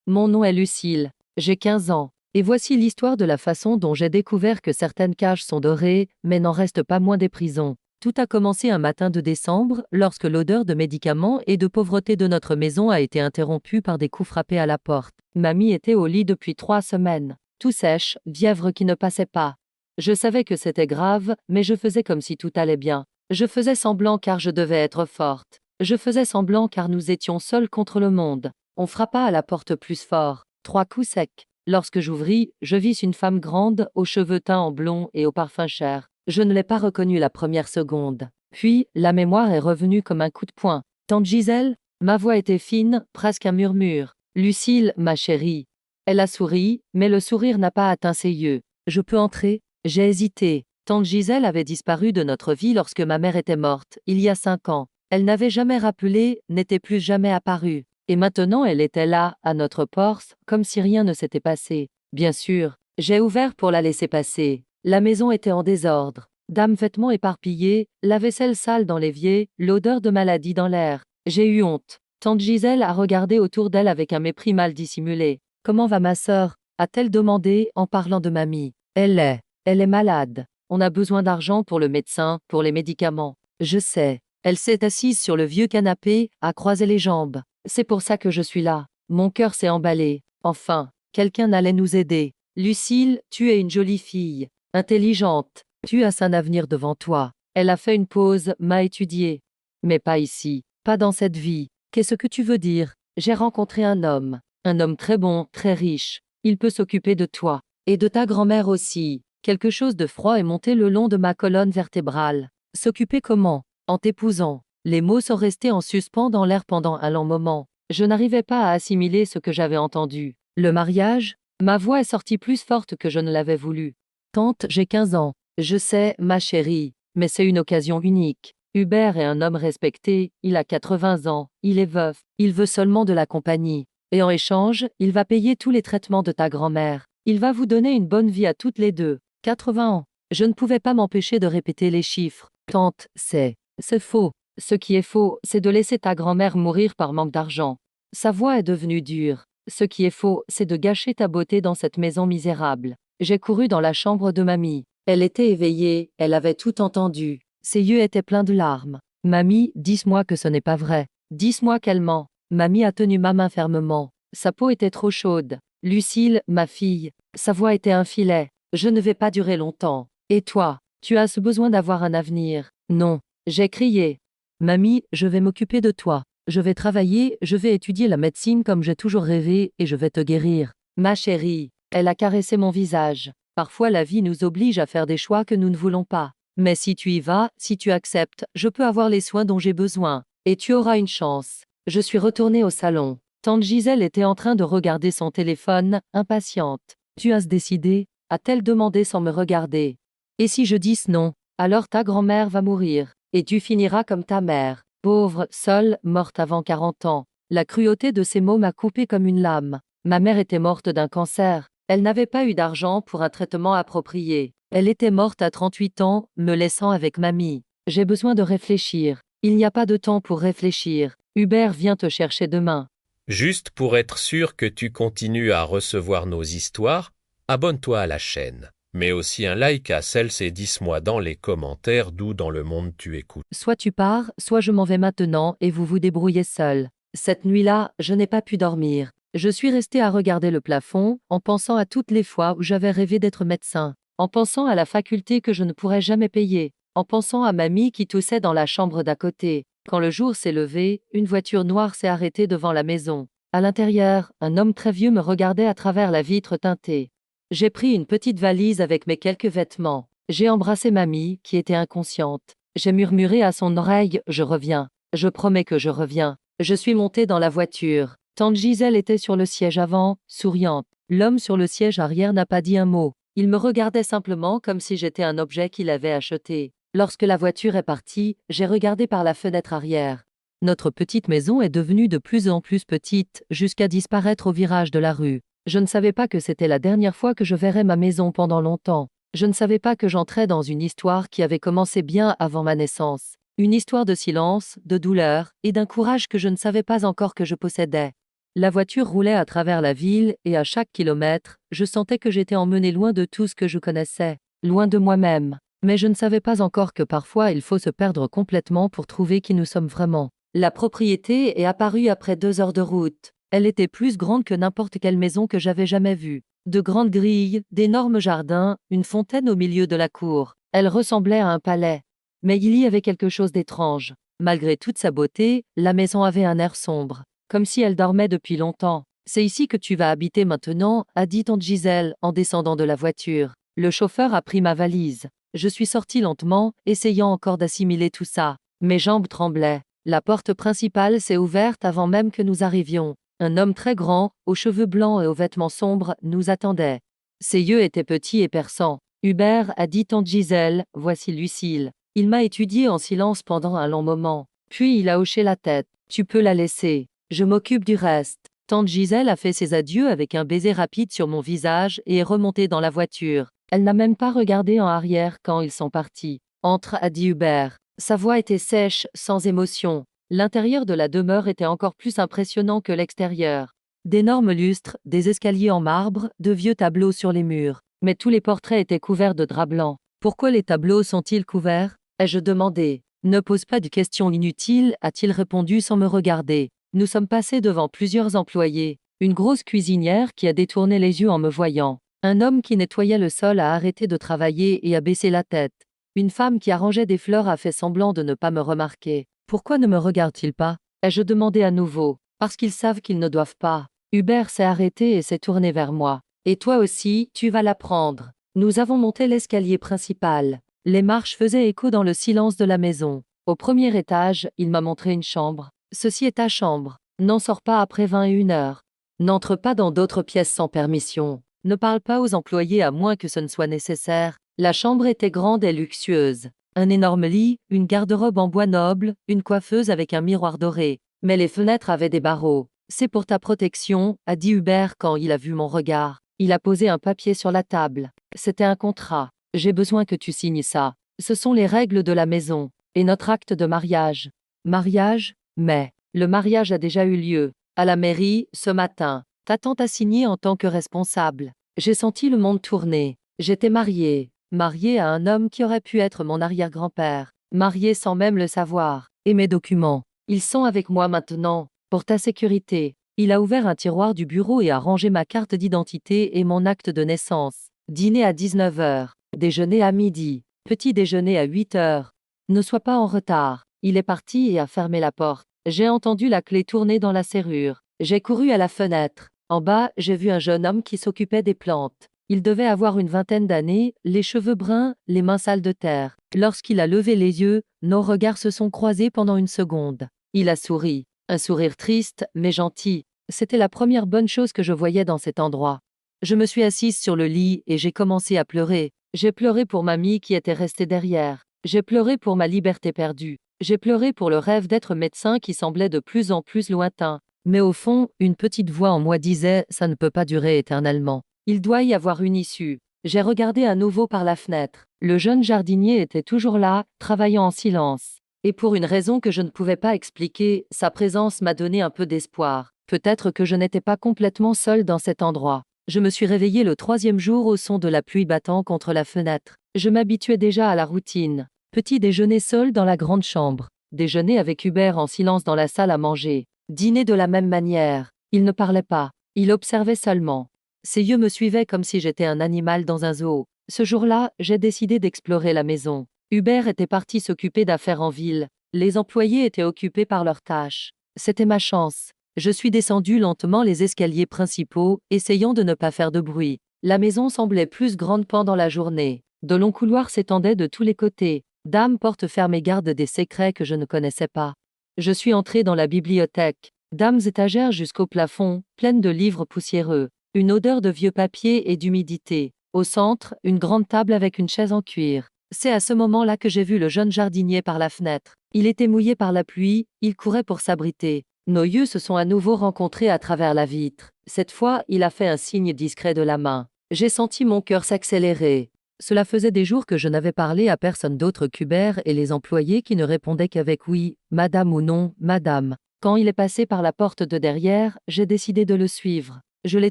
Mon nom est Lucille. J'ai 15 ans. Et voici l'histoire de la façon dont j'ai découvert que certaines cages sont dorées, mais n'en restent pas moins des prisons. Tout a commencé un matin de décembre, lorsque l'odeur de médicaments et de pauvreté de notre maison a été interrompue par des coups frappés à la porte. Mamie était au lit depuis 3 semaines. Tout sèche, fièvre qui ne passait pas. Je savais que c'était grave, mais je faisais comme si tout allait bien. Je faisais semblant car je devais être forte. Je faisais semblant car nous étions seuls contre le monde. On frappa à la porte plus fort. 3 coups secs. Lorsque j'ouvris, je vis une femme grande, aux cheveux teints en blond et au parfum cher. Je ne l'ai pas reconnue la première seconde. Puis, la mémoire est revenue comme un coup de poing. Tante Gisèle? Ma voix était fine, presque un murmure. Lucille, ma chérie. Elle a souri, mais le sourire n'a pas atteint ses yeux. Je peux entrer? J'ai hésité. Tante Gisèle avait disparu de notre vie lorsque ma mère était morte, il y a 5 ans. Elle n'avait jamais rappelé, n'était plus jamais apparue. Et maintenant elle était là, à notre porte, comme si rien ne s'était passé. Bien sûr, j'ai ouvert pour la laisser passer. La maison était en désordre. Dames vêtements éparpillés, la vaisselle sale dans l'évier, l'odeur de maladie dans l'air. J'ai eu honte. Tante Gisèle a regardé autour d'elle avec un mépris mal dissimulé. « Comment va ma sœur » a-t-elle demandé en parlant de mamie. Elle est malade. On a besoin d'argent pour le médecin, pour les médicaments. Je sais. Elle s'est assise sur le vieux canapé, a croisé les jambes. C'est pour ça que je suis là. Mon cœur s'est emballé. Enfin, quelqu'un allait nous aider. Lucille, tu es une jolie fille. Intelligente. Tu as un avenir devant toi. Elle a fait une pause, m'a étudié. Mais pas ici. Pas dans cette vie. Qu'est-ce que tu veux dire? J'ai rencontré un homme. Un homme très bon, très riche. Il peut s'occuper de toi. Et de ta grand-mère aussi. Quelque chose de froid est monté le long de ma colonne vertébrale. S'occuper comment? En t'épousant. Les mots sont restés en suspens dans l'air pendant un long moment. Je n'arrivais pas à assimiler ce que j'avais entendu. Le mariage? Ma voix est sortie plus forte que je ne l'avais voulu. Tante, j'ai 15 ans. Je sais, ma chérie, mais c'est une occasion unique. Hubert est un homme respecté, il a 80 ans, il est veuf, il veut seulement de la compagnie. Et en échange, il va payer tous les traitements de ta grand-mère. Il va vous donner une bonne vie à toutes les deux. 80 ans. Je ne pouvais pas m'empêcher de répéter les chiffres. Tante, c'est faux. Ce qui est faux, c'est de laisser ta grand-mère mourir par manque d'argent. Sa voix est devenue dure. Ce qui est faux, c'est de gâcher ta beauté dans cette maison misérable. J'ai couru dans la chambre de mamie. Elle était éveillée, elle avait tout entendu. Ses yeux étaient pleins de larmes. Mamie, dis-moi que ce n'est pas vrai. Dis-moi qu'elle ment. Mamie a tenu ma main fermement. Sa peau était trop chaude. Lucille, ma fille. Sa voix était un filet. Je ne vais pas durer longtemps. Et toi, tu as ce besoin d'avoir un avenir. Non. J'ai crié. Mamie, je vais m'occuper de toi. Je vais travailler, je vais étudier la médecine comme j'ai toujours rêvé et je vais te guérir. Ma chérie. Elle a caressé mon visage. Parfois la vie nous oblige à faire des choix que nous ne voulons pas. Mais si tu y vas, si tu acceptes, je peux avoir les soins dont j'ai besoin. Et tu auras une chance. Je suis retournée au salon. Tante Gisèle était en train de regarder son téléphone, impatiente. Tu as décidé? A-t-elle demandé sans me regarder. Et si je dis non? Alors ta grand-mère va mourir. Et tu finiras comme ta mère. Pauvre, seule, morte avant 40 ans. La cruauté de ces mots m'a coupé comme une lame. Ma mère était morte d'un cancer. Elle n'avait pas eu d'argent pour un traitement approprié. Elle était morte à 38 ans, me laissant avec mamie. J'ai besoin de réfléchir. Il n'y a pas de temps pour réfléchir. Hubert vient te chercher demain. Juste pour être sûr que tu continues à recevoir nos histoires, abonne-toi à la chaîne. Mets aussi un like à Cels et dis-moi dans les commentaires d'où dans le monde tu écoutes. Soit tu pars, soit je m'en vais maintenant et vous vous débrouillez seul. Cette nuit-là, je n'ai pas pu dormir. Je suis restée à regarder le plafond, en pensant à toutes les fois où j'avais rêvé d'être médecin, en pensant à la faculté que je ne pourrais jamais payer, en pensant à mamie qui toussait dans la chambre d'à côté. Quand le jour s'est levé, une voiture noire s'est arrêtée devant la maison. À l'intérieur, un homme très vieux me regardait à travers la vitre teintée. J'ai pris une petite valise avec mes quelques vêtements. J'ai embrassé mamie, qui était inconsciente. J'ai murmuré à son oreille, « Je reviens. Je promets que je reviens. » Je suis montée dans la voiture. Tante Gisèle était sur le siège avant, souriante. L'homme sur le siège arrière n'a pas dit un mot. Il me regardait simplement comme si j'étais un objet qu'il avait acheté. Lorsque la voiture est partie, j'ai regardé par la fenêtre arrière. Notre petite maison est devenue de plus en plus petite, jusqu'à disparaître au virage de la rue. Je ne savais pas que c'était la dernière fois que je verrais ma maison pendant longtemps. Je ne savais pas que j'entrais dans une histoire qui avait commencé bien avant ma naissance. Une histoire de silence, de douleur et d'un courage que je ne savais pas encore que je possédais. La voiture roulait à travers la ville et à chaque kilomètre, je sentais que j'étais emmené loin de tout ce que je connaissais, loin de moi-même. Mais je ne savais pas encore que parfois il faut se perdre complètement pour trouver qui nous sommes vraiment. La propriété est apparue après 2 heures de route. Elle était plus grande que n'importe quelle maison que j'avais jamais vue. De grandes grilles, d'énormes jardins, une fontaine au milieu de la cour. Elle ressemblait à un palais. Mais il y avait quelque chose d'étrange. Malgré toute sa beauté, la maison avait un air sombre, comme si elle dormait depuis longtemps. C'est ici que tu vas habiter maintenant, a dit tante Gisèle en descendant de la voiture. Le chauffeur a pris ma valise. Je suis sortie lentement, essayant encore d'assimiler tout ça. Mes jambes tremblaient. La porte principale s'est ouverte avant même que nous arrivions. Un homme très grand, aux cheveux blancs et aux vêtements sombres, nous attendait. Ses yeux étaient petits et perçants. Hubert, a dit tante Gisèle, voici Lucille. Il m'a étudié en silence pendant un long moment. Puis il a hoché la tête. Tu peux la laisser. Je m'occupe du reste. Tante Gisèle a fait ses adieux avec un baiser rapide sur mon visage et est remontée dans la voiture. Elle n'a même pas regardé en arrière quand ils sont partis. Entre, a dit Hubert. Sa voix était sèche, sans émotion. L'intérieur de la demeure était encore plus impressionnant que l'extérieur. D'énormes lustres, des escaliers en marbre, de vieux tableaux sur les murs. Mais tous les portraits étaient couverts de drap blanc. Pourquoi les tableaux sont-ils couverts? Ai-je demandé. Ne pose pas de questions inutiles, a-t-il répondu sans me regarder. Nous sommes passés devant plusieurs employés. Une grosse cuisinière qui a détourné les yeux en me voyant. Un homme qui nettoyait le sol a arrêté de travailler et a baissé la tête. Une femme qui arrangeait des fleurs a fait semblant de ne pas me remarquer. Pourquoi ne me regardent-ils pas? Ai-je demandé à nouveau. Parce qu'ils savent qu'ils ne doivent pas. Hubert s'est arrêté et s'est tourné vers moi. Et toi aussi, tu vas la prendre. Nous avons monté l'escalier principal. Les marches faisaient écho dans le silence de la maison. Au premier étage, il m'a montré une chambre. Ceci est ta chambre. N'en sors pas après 21 heures. N'entre pas dans d'autres pièces sans permission. Ne parle pas aux employés à moins que ce ne soit nécessaire. La chambre était grande et luxueuse. Un énorme lit, une garde-robe en bois noble, une coiffeuse avec un miroir doré. Mais les fenêtres avaient des barreaux. C'est pour ta protection, a dit Hubert quand il a vu mon regard. Il a posé un papier sur la table. C'était un contrat. J'ai besoin que tu signes ça. Ce sont les règles de la maison. Et notre acte de mariage. Mariage? Mais, le mariage a déjà eu lieu. À la mairie, ce matin. Ta tante a signé en tant que responsable. J'ai senti le monde tourner. J'étais mariée. Mariée à un homme qui aurait pu être mon arrière-grand-père. Mariée sans même le savoir. Et mes documents. Ils sont avec moi maintenant. Pour ta sécurité. Il a ouvert un tiroir du bureau et a rangé ma carte d'identité et mon acte de naissance. Dîner à 19 heures. Déjeuner à midi. Petit déjeuner à 8 heures. Ne sois pas en retard. Il est parti et a fermé la porte. J'ai entendu la clé tourner dans la serrure. J'ai couru à la fenêtre. En bas, j'ai vu un jeune homme qui s'occupait des plantes. Il devait avoir une vingtaine d'années, les cheveux bruns, les mains sales de terre. Lorsqu'il a levé les yeux, nos regards se sont croisés pendant une seconde. Il a souri. Un sourire triste, mais gentil. C'était la première bonne chose que je voyais dans cet endroit. Je me suis assise sur le lit et j'ai commencé à pleurer. J'ai pleuré pour mamie qui était restée derrière. J'ai pleuré pour ma liberté perdue. J'ai pleuré pour le rêve d'être médecin qui semblait de plus en plus lointain. Mais au fond, une petite voix en moi disait « ça ne peut pas durer éternellement. Il doit y avoir une issue ». J'ai regardé à nouveau par la fenêtre. Le jeune jardinier était toujours là, travaillant en silence. Et pour une raison que je ne pouvais pas expliquer, sa présence m'a donné un peu d'espoir. Peut-être que je n'étais pas complètement seule dans cet endroit. Je me suis réveillée le 3e jour au son de la pluie battant contre la fenêtre. Je m'habituais déjà à la routine. Petit déjeuner seul dans la grande chambre. Déjeuner avec Hubert en silence dans la salle à manger. Dîner de la même manière. Il ne parlait pas. Il observait seulement. Ses yeux me suivaient comme si j'étais un animal dans un zoo. Ce jour-là, j'ai décidé d'explorer la maison. Hubert était parti s'occuper d'affaires en ville. Les employés étaient occupés par leurs tâches. C'était ma chance. Je suis descendu lentement les escaliers principaux, essayant de ne pas faire de bruit. La maison semblait plus grande pendant la journée. De longs couloirs s'étendaient de tous les côtés. Dames porte ferme et garde des secrets que je ne connaissais pas. Je suis entré dans la bibliothèque. Dames étagères jusqu'au plafond, pleines de livres poussiéreux. Une odeur de vieux papier et d'humidité. Au centre, une grande table avec une chaise en cuir. C'est à ce moment-là que j'ai vu le jeune jardinier par la fenêtre. Il était mouillé par la pluie, il courait pour s'abriter. Nos yeux se sont à nouveau rencontrés à travers la vitre. Cette fois, il a fait un signe discret de la main. J'ai senti mon cœur s'accélérer. Cela faisait des jours que je n'avais parlé à personne d'autre qu'Hubert et les employés qui ne répondaient qu'avec oui, madame ou non, madame. Quand il est passé par la porte de derrière, j'ai décidé de le suivre. Je l'ai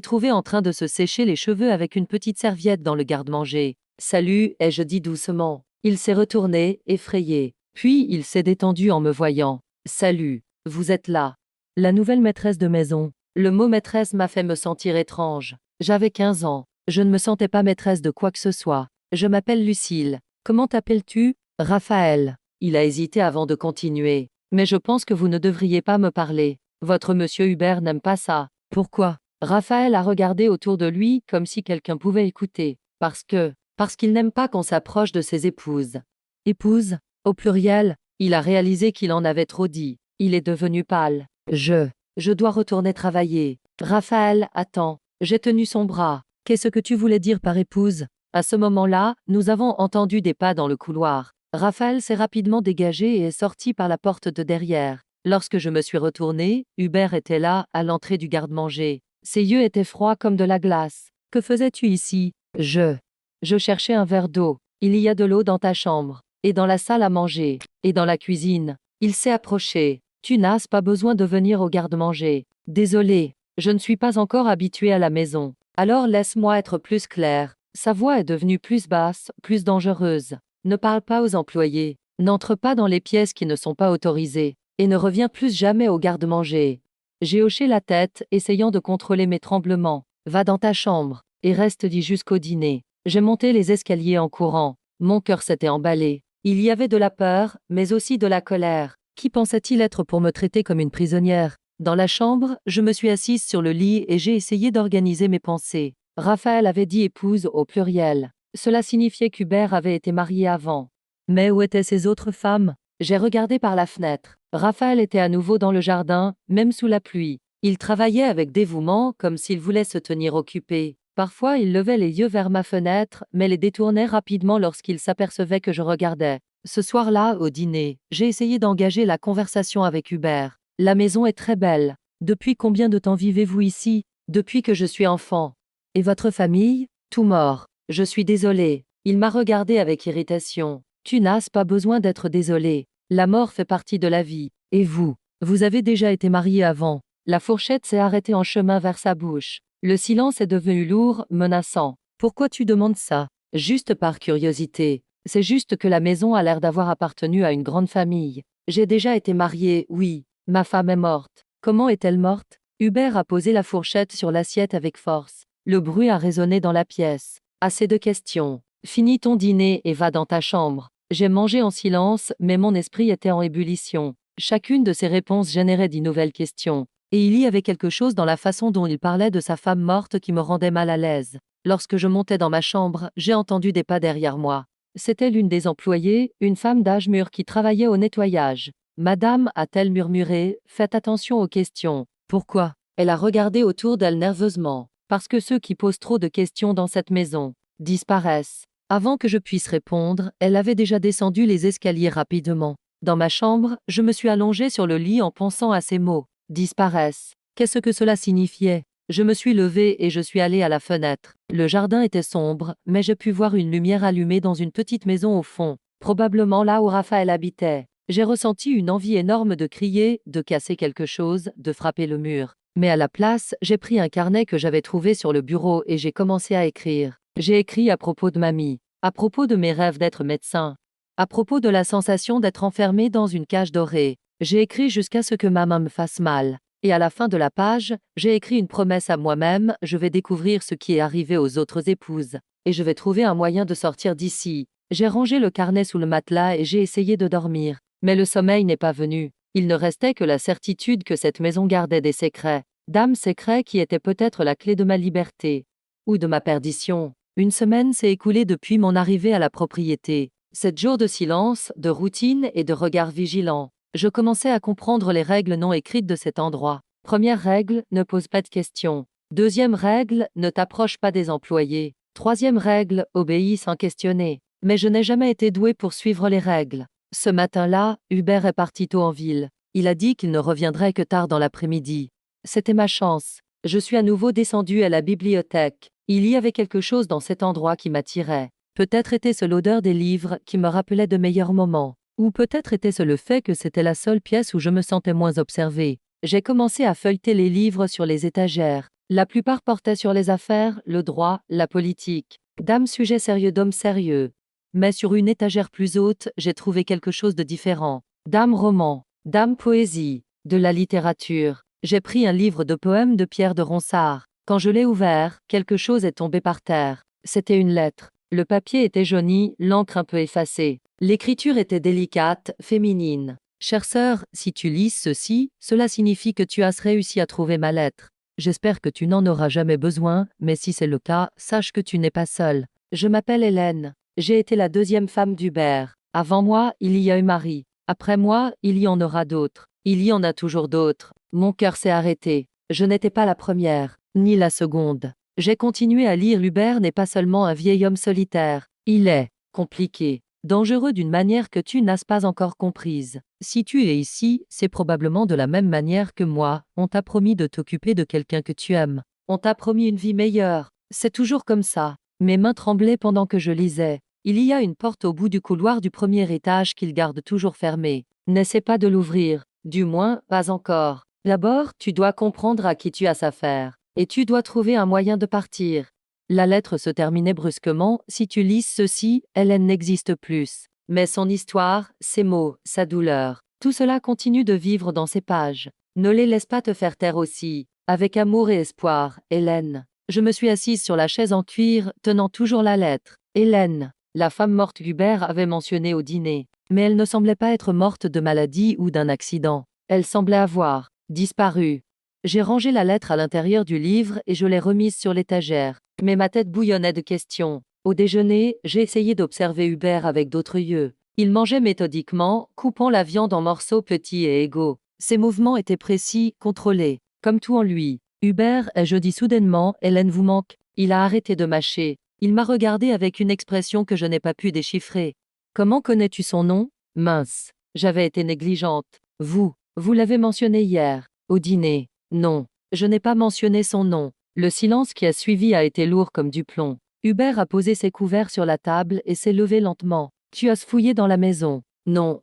trouvé en train de se sécher les cheveux avec une petite serviette dans le garde-manger. « Salut » ai-je dit doucement. Il s'est retourné, effrayé. Puis il s'est détendu en me voyant. « Salut, vous êtes là. » La nouvelle maîtresse de maison. Le mot maîtresse m'a fait me sentir étrange. J'avais 15 ans. Je ne me sentais pas maîtresse de quoi que ce soit. Je m'appelle Lucille. Comment t'appelles-tu? Raphaël. Il a hésité avant de continuer. Mais je pense que vous ne devriez pas me parler. Votre monsieur Hubert n'aime pas ça. Pourquoi? Raphaël a regardé autour de lui comme si quelqu'un pouvait écouter. Parce qu'il n'aime pas qu'on s'approche de ses épouses. Épouses? Au pluriel? Il a réalisé qu'il en avait trop dit. Il est devenu pâle. Je dois retourner travailler. Raphaël, attends. J'ai tenu son bras. Qu'est-ce que tu voulais dire par épouse? À ce moment-là, nous avons entendu des pas dans le couloir. Raphaël s'est rapidement dégagé et est sorti par la porte de derrière. Lorsque je me suis retournée, Hubert était là, à l'entrée du garde-manger. Ses yeux étaient froids comme de la glace. Que faisais-tu ici? Je cherchais un verre d'eau. Il y a de l'eau dans ta chambre. Et dans la salle à manger. Et dans la cuisine. Il s'est approché. Tu n'as pas besoin de venir au garde-manger. Désolé, je ne suis pas encore habituée à la maison. Alors laisse-moi être plus claire. Sa voix est devenue plus basse, plus dangereuse. Ne parle pas aux employés. N'entre pas dans les pièces qui ne sont pas autorisées. Et ne reviens plus jamais au garde-manger. J'ai hoché la tête, essayant de contrôler mes tremblements. Va dans ta chambre. Et reste dit jusqu'au dîner. J'ai monté les escaliers en courant. Mon cœur s'était emballé. Il y avait de la peur, mais aussi de la colère. Qui pensait-il être pour me traiter comme une prisonnière? Dans la chambre, je me suis assise sur le lit et j'ai essayé d'organiser mes pensées. Raphaël avait dit épouse au pluriel. Cela signifiait qu'Hubert avait été marié avant. Mais où étaient ces autres femmes? J'ai regardé par la fenêtre. Raphaël était à nouveau dans le jardin, même sous la pluie. Il travaillait avec dévouement, comme s'il voulait se tenir occupé. Parfois, il levait les yeux vers ma fenêtre, mais les détournait rapidement lorsqu'il s'apercevait que je regardais. Ce soir-là, au dîner, j'ai essayé d'engager la conversation avec Hubert. La maison est très belle. Depuis combien de temps vivez-vous ici? Depuis que je suis enfant. Et votre famille? Tout mort. Je suis désolée. Il m'a regardé avec irritation. Tu n'as pas besoin d'être désolé. La mort fait partie de la vie. Et vous? Vous avez déjà été marié avant. La fourchette s'est arrêtée en chemin vers sa bouche. Le silence est devenu lourd, menaçant. Pourquoi tu demandes ça? Juste par curiosité. C'est juste que la maison a l'air d'avoir appartenu à une grande famille. J'ai déjà été mariée, oui. Ma femme est morte. Comment est-elle morte? Hubert a posé la fourchette sur l'assiette avec force. Le bruit a résonné dans la pièce. Assez de questions. Finis ton dîner et va dans ta chambre. J'ai mangé en silence, mais mon esprit était en ébullition. Chacune de ces réponses générait de nouvelles questions. Et il y avait quelque chose dans la façon dont il parlait de sa femme morte qui me rendait mal à l'aise. Lorsque je montais dans ma chambre, j'ai entendu des pas derrière moi. C'était l'une des employées, une femme d'âge mûr qui travaillait au nettoyage. Madame, a-t-elle murmuré, faites attention aux questions. Pourquoi? Elle a regardé autour d'elle nerveusement. Parce que ceux qui posent trop de questions dans cette maison disparaissent. Avant que je puisse répondre, elle avait déjà descendu les escaliers rapidement. Dans ma chambre, je me suis allongée sur le lit en pensant à ces mots. Disparaissent. Qu'est-ce que cela signifiait? Je me suis levée et je suis allée à la fenêtre. Le jardin était sombre, mais j'ai pu voir une lumière allumée dans une petite maison au fond, probablement là où Raphaël habitait. J'ai ressenti une envie énorme de crier, de casser quelque chose, de frapper le mur. Mais à la place, j'ai pris un carnet que j'avais trouvé sur le bureau et j'ai commencé à écrire. J'ai écrit à propos de mamie, à propos de mes rêves d'être médecin, à propos de la sensation d'être enfermé dans une cage dorée. J'ai écrit jusqu'à ce que ma main me fasse mal. Et à la fin de la page, j'ai écrit une promesse à moi-même, je vais découvrir ce qui est arrivé aux autres épouses. Et je vais trouver un moyen de sortir d'ici. J'ai rangé le carnet sous le matelas et j'ai essayé de dormir. Mais le sommeil n'est pas venu. Il ne restait que la certitude que cette maison gardait des secrets. D'âmes secrets qui étaient peut-être la clé de ma liberté. Ou de ma perdition. Une semaine s'est écoulée depuis mon arrivée à la propriété. 7 jours de silence, de routine et de regard vigilant. Je commençais à comprendre les règles non écrites de cet endroit. Première règle, ne pose pas de questions. Deuxième règle, ne t'approche pas des employés. Troisième règle, obéis sans questionner. Mais je n'ai jamais été douée pour suivre les règles. Ce matin-là, Hubert est parti tôt en ville. Il a dit qu'il ne reviendrait que tard dans l'après-midi. C'était ma chance. Je suis à nouveau descendue à la bibliothèque. Il y avait quelque chose dans cet endroit qui m'attirait. Peut-être était-ce l'odeur des livres qui me rappelait de meilleurs moments. Ou peut-être était-ce le fait que c'était la seule pièce où je me sentais moins observée. J'ai commencé à feuilleter les livres sur les étagères. La plupart portaient sur les affaires, le droit, la politique. Dame sujet sérieux d'homme sérieux. Mais sur une étagère plus haute, j'ai trouvé quelque chose de différent. Dame roman, dame poésie, de la littérature. J'ai pris un livre de poèmes de Pierre de Ronsard. Quand je l'ai ouvert, quelque chose est tombé par terre. C'était une lettre. Le papier était jauni, l'encre un peu effacée. L'écriture était délicate, féminine. Chère sœur, si tu lis ceci, cela signifie que tu as réussi à trouver ma lettre. J'espère que tu n'en auras jamais besoin, mais si c'est le cas, sache que tu n'es pas seule. Je m'appelle Hélène. J'ai été la deuxième femme d'Hubert. Avant moi, il y a eu Marie. Après moi, il y en aura d'autres. Il y en a toujours d'autres. Mon cœur s'est arrêté. Je n'étais pas la première, ni la seconde. J'ai continué à lire. Hubert n'est pas seulement un vieil homme solitaire. Il est compliqué, dangereux d'une manière que tu n'as pas encore comprise. Si tu es ici, c'est probablement de la même manière que moi. On t'a promis de t'occuper de quelqu'un que tu aimes. On t'a promis une vie meilleure. C'est toujours comme ça. Mes mains tremblaient pendant que je lisais. Il y a une porte au bout du couloir du premier étage qu'il garde toujours fermée. N'essaie pas de l'ouvrir. Du moins, pas encore. D'abord, tu dois comprendre à qui tu as affaire. Et tu dois trouver un moyen de partir. La lettre se terminait brusquement. Si tu lis ceci, Hélène n'existe plus. Mais son histoire, ses mots, sa douleur, tout cela continue de vivre dans ces pages. Ne les laisse pas te faire taire aussi. Avec amour et espoir, Hélène. Je me suis assise sur la chaise en cuir, tenant toujours la lettre. Hélène, la femme morte qu'Hubert avait mentionnée au dîner. Mais elle ne semblait pas être morte de maladie ou d'un accident. Elle semblait avoir disparu. J'ai rangé la lettre à l'intérieur du livre et je l'ai remise sur l'étagère. Mais ma tête bouillonnait de questions. Au déjeuner, j'ai essayé d'observer Hubert avec d'autres yeux. Il mangeait méthodiquement, coupant la viande en morceaux petits et égaux. Ses mouvements étaient précis, contrôlés, comme tout en lui. Hubert, ai-je dit soudainement, Hélène vous manque. Il a arrêté de mâcher. Il m'a regardé avec une expression que je n'ai pas pu déchiffrer. Comment connais-tu son nom? Mince. J'avais été négligente. Vous l'avez mentionné hier, au dîner. Non, je n'ai pas mentionné son nom. Le silence qui a suivi a été lourd comme du plomb. Hubert a posé ses couverts sur la table et s'est levé lentement. Tu as fouillé dans la maison. Non,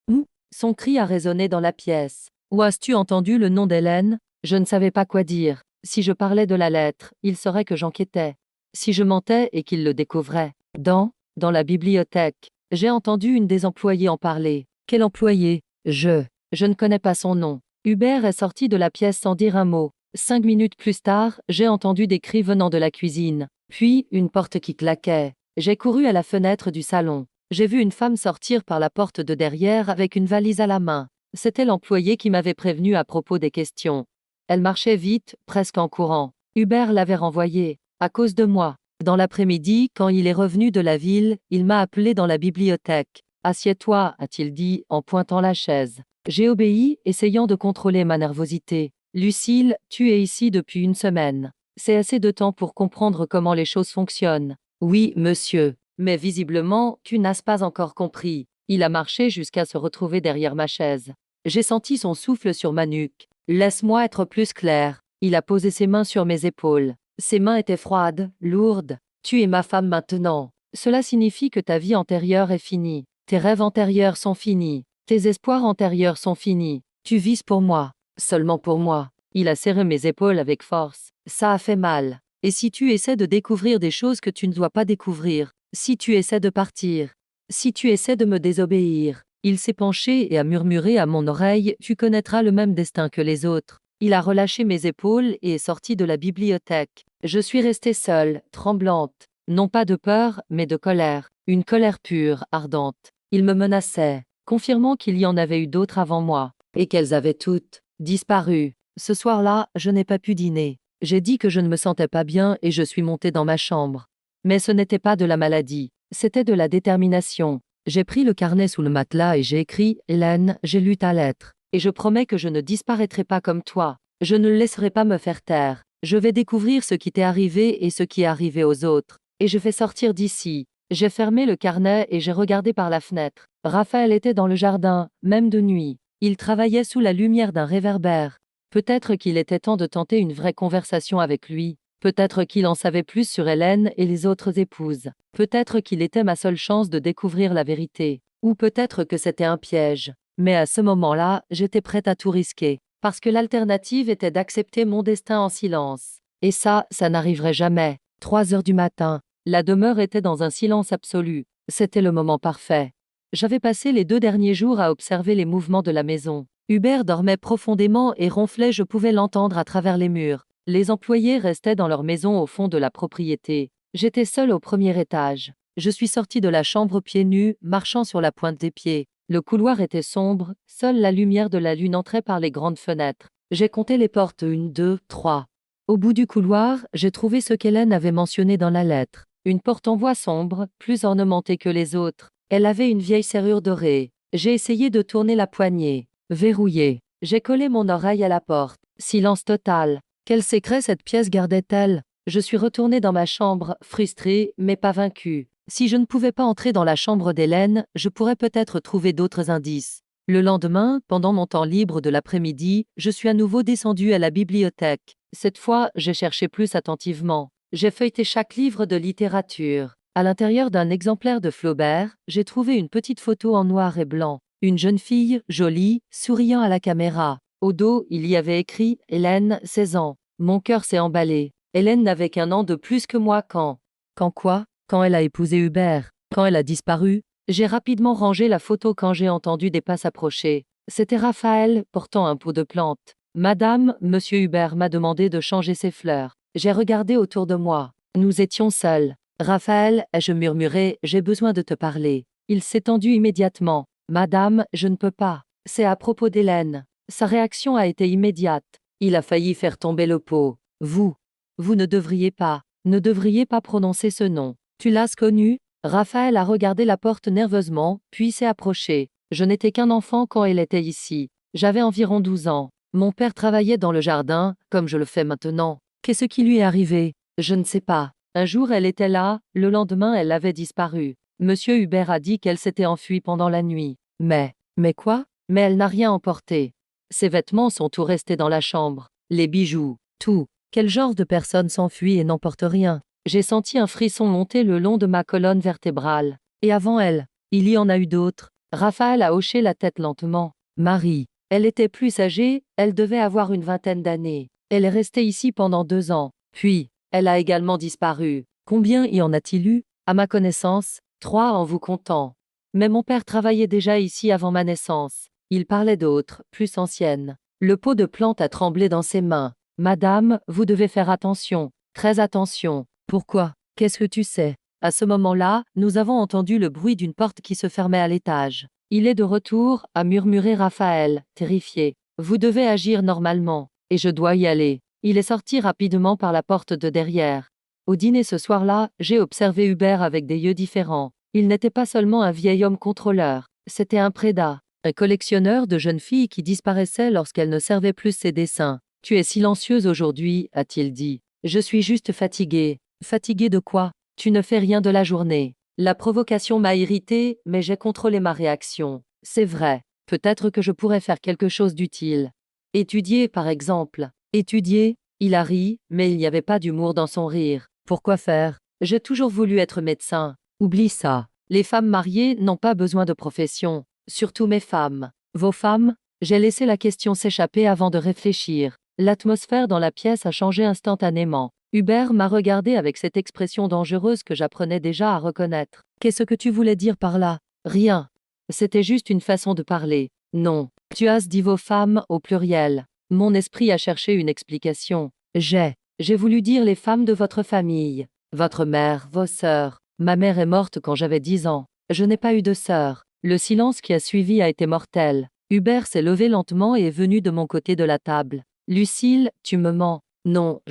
Où? Son cri a résonné dans la pièce. Où as-tu entendu le nom d'Hélène? Je ne savais pas quoi dire. Si je parlais de la lettre, il saurait que j'enquêtais. Si je mentais et qu'il le découvrait. Dans la bibliothèque. J'ai entendu une des employées en parler. Quel employé? Je ne connais pas son nom. Hubert est sorti de la pièce sans dire un mot. 5 minutes plus tard, j'ai entendu des cris venant de la cuisine. Puis, une porte qui claquait. J'ai couru à la fenêtre du salon. J'ai vu une femme sortir par la porte de derrière avec une valise à la main. C'était l'employé qui m'avait prévenu à propos des questions. Elle marchait vite, presque en courant. Hubert l'avait renvoyée, à cause de moi. Dans l'après-midi, quand il est revenu de la ville, il m'a appelé dans la bibliothèque. Assieds-toi, a-t-il dit, en pointant la chaise. J'ai obéi, essayant de contrôler ma nervosité. Lucille, tu es ici depuis une semaine. C'est assez de temps pour comprendre comment les choses fonctionnent. Oui, monsieur. Mais visiblement, tu n'as pas encore compris. Il a marché jusqu'à se retrouver derrière ma chaise. J'ai senti son souffle sur ma nuque. Laisse-moi être plus clair. Il a posé ses mains sur mes épaules. Ses mains étaient froides, lourdes. Tu es ma femme maintenant. Cela signifie que ta vie antérieure est finie. Tes rêves antérieurs sont finis. Tes espoirs antérieurs sont finis. Tu vises pour moi. Seulement pour moi. Il a serré mes épaules avec force. Ça a fait mal. Et si tu essaies de découvrir des choses que tu ne dois pas découvrir, si tu essaies de partir, si tu essaies de me désobéir, il s'est penché et a murmuré à mon oreille, tu connaîtras le même destin que les autres. Il a relâché mes épaules et est sorti de la bibliothèque. Je suis restée seule, tremblante. Non pas de peur, mais de colère. Une colère pure, ardente. Il me menaçait, confirmant qu'il y en avait eu d'autres avant moi, et qu'elles avaient toutes disparu. Ce soir-là, je n'ai pas pu dîner. J'ai dit que je ne me sentais pas bien et je suis montée dans ma chambre. Mais ce n'était pas de la maladie, c'était de la détermination. J'ai pris le carnet sous le matelas et j'ai écrit « Hélène, j'ai lu ta lettre. Et je promets que je ne disparaîtrai pas comme toi. Je ne laisserai pas me faire taire. Je vais découvrir ce qui t'est arrivé et ce qui est arrivé aux autres. Et je vais sortir d'ici. » J'ai fermé le carnet et j'ai regardé par la fenêtre. Raphaël était dans le jardin, même de nuit. Il travaillait sous la lumière d'un réverbère. Peut-être qu'il était temps de tenter une vraie conversation avec lui. Peut-être qu'il en savait plus sur Hélène et les autres épouses. Peut-être qu'il était ma seule chance de découvrir la vérité. Ou peut-être que c'était un piège. Mais à ce moment-là, j'étais prête à tout risquer. Parce que l'alternative était d'accepter mon destin en silence. Et ça n'arriverait jamais. 3 heures du matin. La demeure était dans un silence absolu. C'était le moment parfait. J'avais passé les 2 derniers jours à observer les mouvements de la maison. Hubert dormait profondément et ronflait, je pouvais l'entendre à travers les murs. Les employés restaient dans leur maison au fond de la propriété. J'étais seule au premier étage. Je suis sortie de la chambre pieds nus, marchant sur la pointe des pieds. Le couloir était sombre, seule la lumière de la lune entrait par les grandes fenêtres. J'ai compté les portes, 1, 2, 3. Au bout du couloir, j'ai trouvé ce qu'Hélène avait mentionné dans la lettre. Une porte en bois sombre, plus ornementée que les autres. Elle avait une vieille serrure dorée. J'ai essayé de tourner la poignée. Verrouillée. J'ai collé mon oreille à la porte. Silence total. Quel secret cette pièce gardait-elle? Je suis retournée dans ma chambre, frustrée, mais pas vaincue. Si je ne pouvais pas entrer dans la chambre d'Hélène, je pourrais peut-être trouver d'autres indices. Le lendemain, pendant mon temps libre de l'après-midi, je suis à nouveau descendue à la bibliothèque. Cette fois, j'ai cherché plus attentivement. J'ai feuilleté chaque livre de littérature. À l'intérieur d'un exemplaire de Flaubert, j'ai trouvé une petite photo en noir et blanc. Une jeune fille, jolie, souriant à la caméra. Au dos, il y avait écrit « Hélène, 16 ans ». Mon cœur s'est emballé. Hélène n'avait qu'1 an de plus que moi quand… Quand quoi? Quand elle a épousé Hubert. Quand elle a disparu. J'ai rapidement rangé la photo quand j'ai entendu des pas s'approcher. C'était Raphaël, portant un pot de plantes. Madame, monsieur Hubert m'a demandé de changer ses fleurs. J'ai regardé autour de moi. Nous étions seuls. Raphaël, ai-je murmuré, j'ai besoin de te parler. Il s'est tendu immédiatement. Madame, je ne peux pas. C'est à propos d'Hélène. Sa réaction a été immédiate. Il a failli faire tomber le pot. Vous ne devriez pas prononcer ce nom. Tu l'as connu? Raphaël a regardé la porte nerveusement, puis s'est approché. Je n'étais qu'un enfant quand elle était ici. J'avais environ 12 ans. Mon père travaillait dans le jardin, comme je le fais maintenant. Qu'est-ce qui lui est arrivé? Je ne sais pas. Un jour elle était là, le lendemain elle avait disparu. Monsieur Hubert a dit qu'elle s'était enfuie pendant la nuit. Mais quoi? Mais elle n'a rien emporté. Ses vêtements sont tout restés dans la chambre. Les bijoux, tout. Quel genre de personne s'enfuit et n'emporte rien? J'ai senti un frisson monter le long de ma colonne vertébrale. Et avant elle, il y en a eu d'autres. Raphaël a hoché la tête lentement. Marie. Elle était plus âgée, elle devait avoir une vingtaine d'années. Elle est restée ici pendant 2 ans. Puis, elle a également disparu. Combien y en a-t-il eu? À ma connaissance, 3 en vous comptant. Mais mon père travaillait déjà ici avant ma naissance. Il parlait d'autres, plus anciennes. Le pot de plante a tremblé dans ses mains. Madame, vous devez faire attention, très attention. Pourquoi? Qu'est-ce que tu sais? À ce moment-là, nous avons entendu le bruit d'une porte qui se fermait à l'étage. Il est de retour, a murmuré Raphaël, terrifié. Vous devez agir normalement, et je dois y aller. Il est sorti rapidement par la porte de derrière. Au dîner ce soir-là, j'ai observé Hubert avec des yeux différents. Il n'était pas seulement un vieil homme contrôleur, c'était un prédat, un collectionneur de jeunes filles qui disparaissaient lorsqu'elles ne servaient plus ses dessins. Tu es silencieuse aujourd'hui, a-t-il dit. Je suis juste fatiguée. Fatiguée de quoi? Tu ne fais rien de la journée. La provocation m'a irritée, mais j'ai contrôlé ma réaction. C'est vrai. Peut-être que je pourrais faire quelque chose d'utile. Étudier, par exemple. Étudier? Il a ri, mais il n'y avait pas d'humour dans son rire. Pourquoi faire? J'ai toujours voulu être médecin. Oublie ça. Les femmes mariées n'ont pas besoin de profession. Surtout mes femmes. Vos femmes? J'ai laissé la question s'échapper avant de réfléchir. L'atmosphère dans la pièce a changé instantanément. Hubert m'a regardé avec cette expression dangereuse que j'apprenais déjà à reconnaître. Qu'est-ce que tu voulais dire par là? Rien. C'était juste une façon de parler. Non. Tu as dit vos femmes au pluriel. Mon esprit a cherché une explication. J'ai voulu dire les femmes de votre famille. Votre mère, vos sœurs. Ma mère est morte quand j'avais 10 ans. Je n'ai pas eu de sœur. Le silence qui a suivi a été mortel. Hubert s'est levé lentement et est venu de mon côté de la table. Lucille, tu me mens. Non,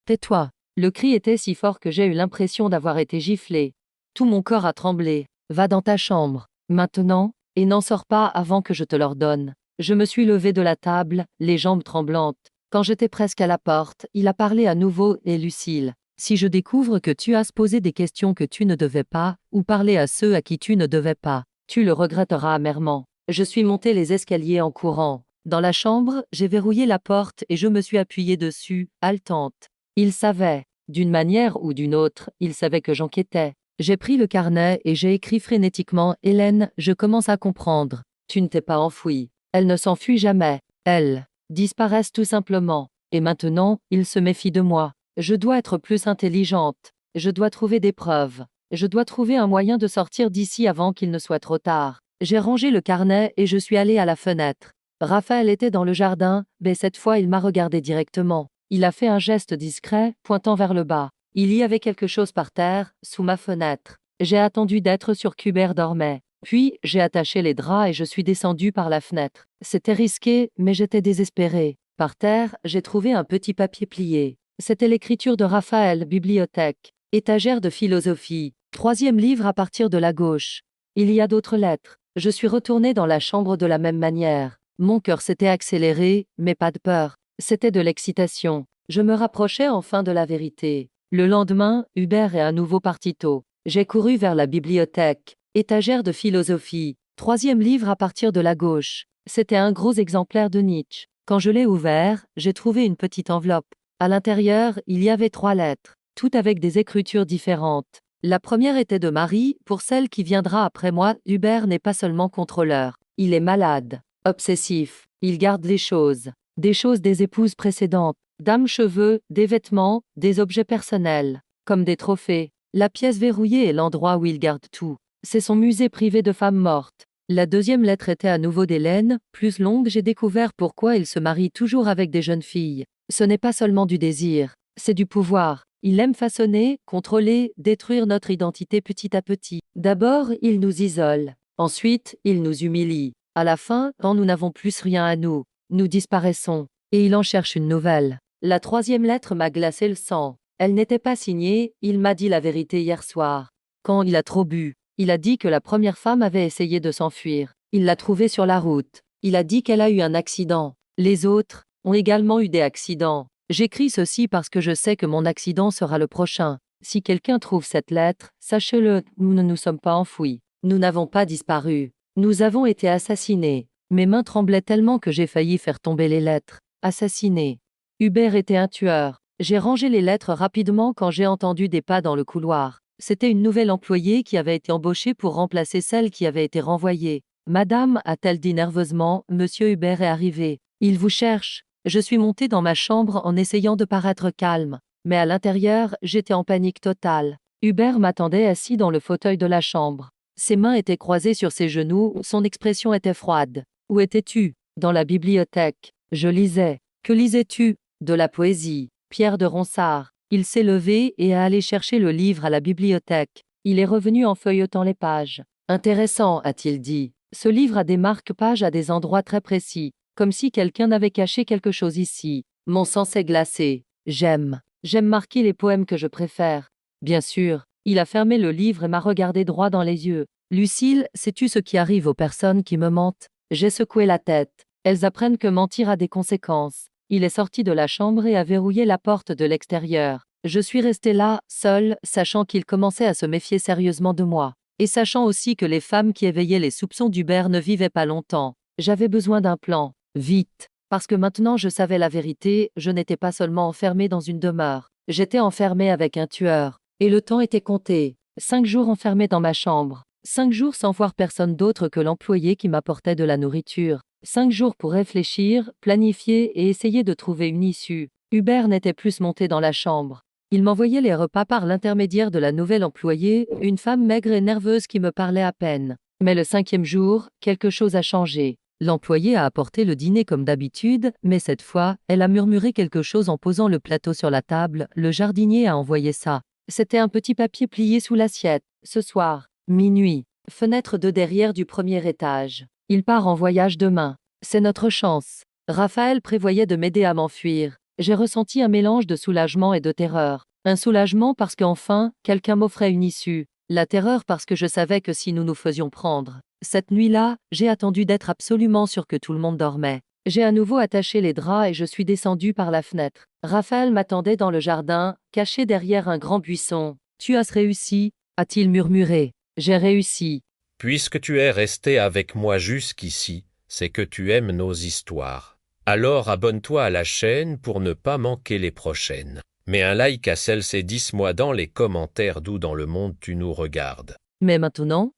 Tais-toi. Le cri était si fort que j'ai eu l'impression d'avoir été giflé. Tout mon corps a tremblé. Va dans ta chambre. Maintenant, et n'en sors pas avant que je te l'ordonne. Je me suis levée de la table, les jambes tremblantes. Quand j'étais presque à la porte, il a parlé à nouveau et Lucille. Si je découvre que tu as posé des questions que tu ne devais pas, ou parlé à ceux à qui tu ne devais pas, tu le regretteras amèrement. Je suis montée les escaliers en courant. Dans la chambre, j'ai verrouillé la porte et je me suis appuyée dessus, haletante. Il savait. D'une manière ou d'une autre, il savait que j'enquêtais. J'ai pris le carnet et j'ai écrit frénétiquement « Hélène, je commence à comprendre. Tu ne t'es pas enfuie. Elle ne s'enfuit jamais. Elles disparaissent tout simplement. Et maintenant, il se méfie de moi. Je dois être plus intelligente. Je dois trouver des preuves. Je dois trouver un moyen de sortir d'ici avant qu'il ne soit trop tard. » J'ai rangé le carnet et je suis allée à la fenêtre. Raphaël était dans le jardin, mais cette fois il m'a regardé directement. Il a fait un geste discret, pointant vers le bas. Il y avait quelque chose par terre, sous ma fenêtre. J'ai attendu d'être sûr qu'Hubert dormait. Puis, j'ai attaché les draps et je suis descendue par la fenêtre. C'était risqué, mais j'étais désespérée. Par terre, j'ai trouvé un petit papier plié. C'était l'écriture de Raphaël, bibliothèque. Étagère de philosophie. 3e livre à partir de la gauche. Il y a d'autres lettres. Je suis retournée dans la chambre de la même manière. Mon cœur s'était accéléré, mais pas de peur. C'était de l'excitation. Je me rapprochais enfin de la vérité. Le lendemain, Hubert est à nouveau parti tôt. J'ai couru vers la bibliothèque. Étagère de philosophie. 3e livre à partir de la gauche. C'était un gros exemplaire de Nietzsche. Quand je l'ai ouvert, j'ai trouvé une petite enveloppe. À l'intérieur, il y avait 3 lettres, toutes avec des écritures différentes. La première était de Marie, pour celle qui viendra après moi. Hubert n'est pas seulement contrôleur. Il est malade, obsessif. Il garde les choses. Des choses des épouses précédentes. Dames-cheveux, des vêtements, des objets personnels. Comme des trophées. La pièce verrouillée est l'endroit où il garde tout. C'est son musée privé de femmes mortes. La 2e lettre était à nouveau d'Hélène, plus longue. J'ai découvert pourquoi il se marie toujours avec des jeunes filles. Ce n'est pas seulement du désir, c'est du pouvoir. Il aime façonner, contrôler, détruire notre identité petit à petit. D'abord, il nous isole. Ensuite, il nous humilie. À la fin, quand nous n'avons plus rien à nous, nous disparaissons. Et il en cherche une nouvelle. La 3e lettre m'a glacé le sang. Elle n'était pas signée. Il m'a dit la vérité hier soir. Quand il a trop bu, il a dit que la première femme avait essayé de s'enfuir. Il l'a trouvée sur la route. Il a dit qu'elle a eu un accident. Les autres ont également eu des accidents. J'écris ceci parce que je sais que mon accident sera le prochain. Si quelqu'un trouve cette lettre, sachez-le, nous ne nous sommes pas enfouis. Nous n'avons pas disparu. Nous avons été assassinés. Mes mains tremblaient tellement que j'ai failli faire tomber les lettres. Assassinés. Hubert était un tueur. J'ai rangé les lettres rapidement quand j'ai entendu des pas dans le couloir. C'était une nouvelle employée qui avait été embauchée pour remplacer celle qui avait été renvoyée. Madame, a-t-elle dit nerveusement, Monsieur Hubert est arrivé. Il vous cherche. Je suis montée dans ma chambre en essayant de paraître calme. Mais à l'intérieur, j'étais en panique totale. Hubert m'attendait assis dans le fauteuil de la chambre. Ses mains étaient croisées sur ses genoux, son expression était froide. Où étais-tu? Dans la bibliothèque. Je lisais. Que lisais-tu? De la poésie. Pierre de Ronsard. Il s'est levé et a allé chercher le livre à la bibliothèque. Il est revenu en feuilletant les pages. Intéressant, a-t-il dit. Ce livre a des marque-pages à des endroits très précis. Comme si quelqu'un avait caché quelque chose ici. Mon sang s'est glacé. J'aime marquer les poèmes que je préfère. Bien sûr, il a fermé le livre et m'a regardé droit dans les yeux. Lucille, sais-tu ce qui arrive aux personnes qui me mentent? J'ai secoué la tête. Elles apprennent que mentir a des conséquences. Il est sorti de la chambre et a verrouillé la porte de l'extérieur. Je suis restée là, seule, sachant qu'il commençait à se méfier sérieusement de moi. Et sachant aussi que les femmes qui éveillaient les soupçons d'Hubert ne vivaient pas longtemps. J'avais besoin d'un plan. Vite. Parce que maintenant je savais la vérité, je n'étais pas seulement enfermée dans une demeure. J'étais enfermée avec un tueur. Et le temps était compté. 5 jours enfermée dans ma chambre. 5 jours sans voir personne d'autre que l'employé qui m'apportait de la nourriture. 5 jours pour réfléchir, planifier et essayer de trouver une issue. Hubert n'était plus monté dans la chambre. Il m'envoyait les repas par l'intermédiaire de la nouvelle employée, une femme maigre et nerveuse qui me parlait à peine. Mais le 5e jour, quelque chose a changé. L'employée a apporté le dîner comme d'habitude, mais cette fois, elle a murmuré quelque chose en posant le plateau sur la table. Le jardinier a envoyé ça. C'était un petit papier plié sous l'assiette. Ce soir, minuit, fenêtre de derrière du 1er étage. Il part en voyage demain. C'est notre chance. Raphaël prévoyait de m'aider à m'enfuir. J'ai ressenti un mélange de soulagement et de terreur. Un soulagement parce qu'enfin, quelqu'un m'offrait une issue. La terreur parce que je savais que si nous nous faisions prendre. Cette nuit-là, j'ai attendu d'être absolument sûr que tout le monde dormait. J'ai à nouveau attaché les draps et je suis descendue par la fenêtre. Raphaël m'attendait dans le jardin, caché derrière un grand buisson. « Tu as réussi » a-t-il murmuré. « J'ai réussi. » Puisque tu es resté avec moi jusqu'ici, c'est que tu aimes nos histoires. Alors abonne-toi à la chaîne pour ne pas manquer les prochaines. Mets un like à celle-ci et dis-moi dans les commentaires d'où dans le monde tu nous regardes. Mais maintenant,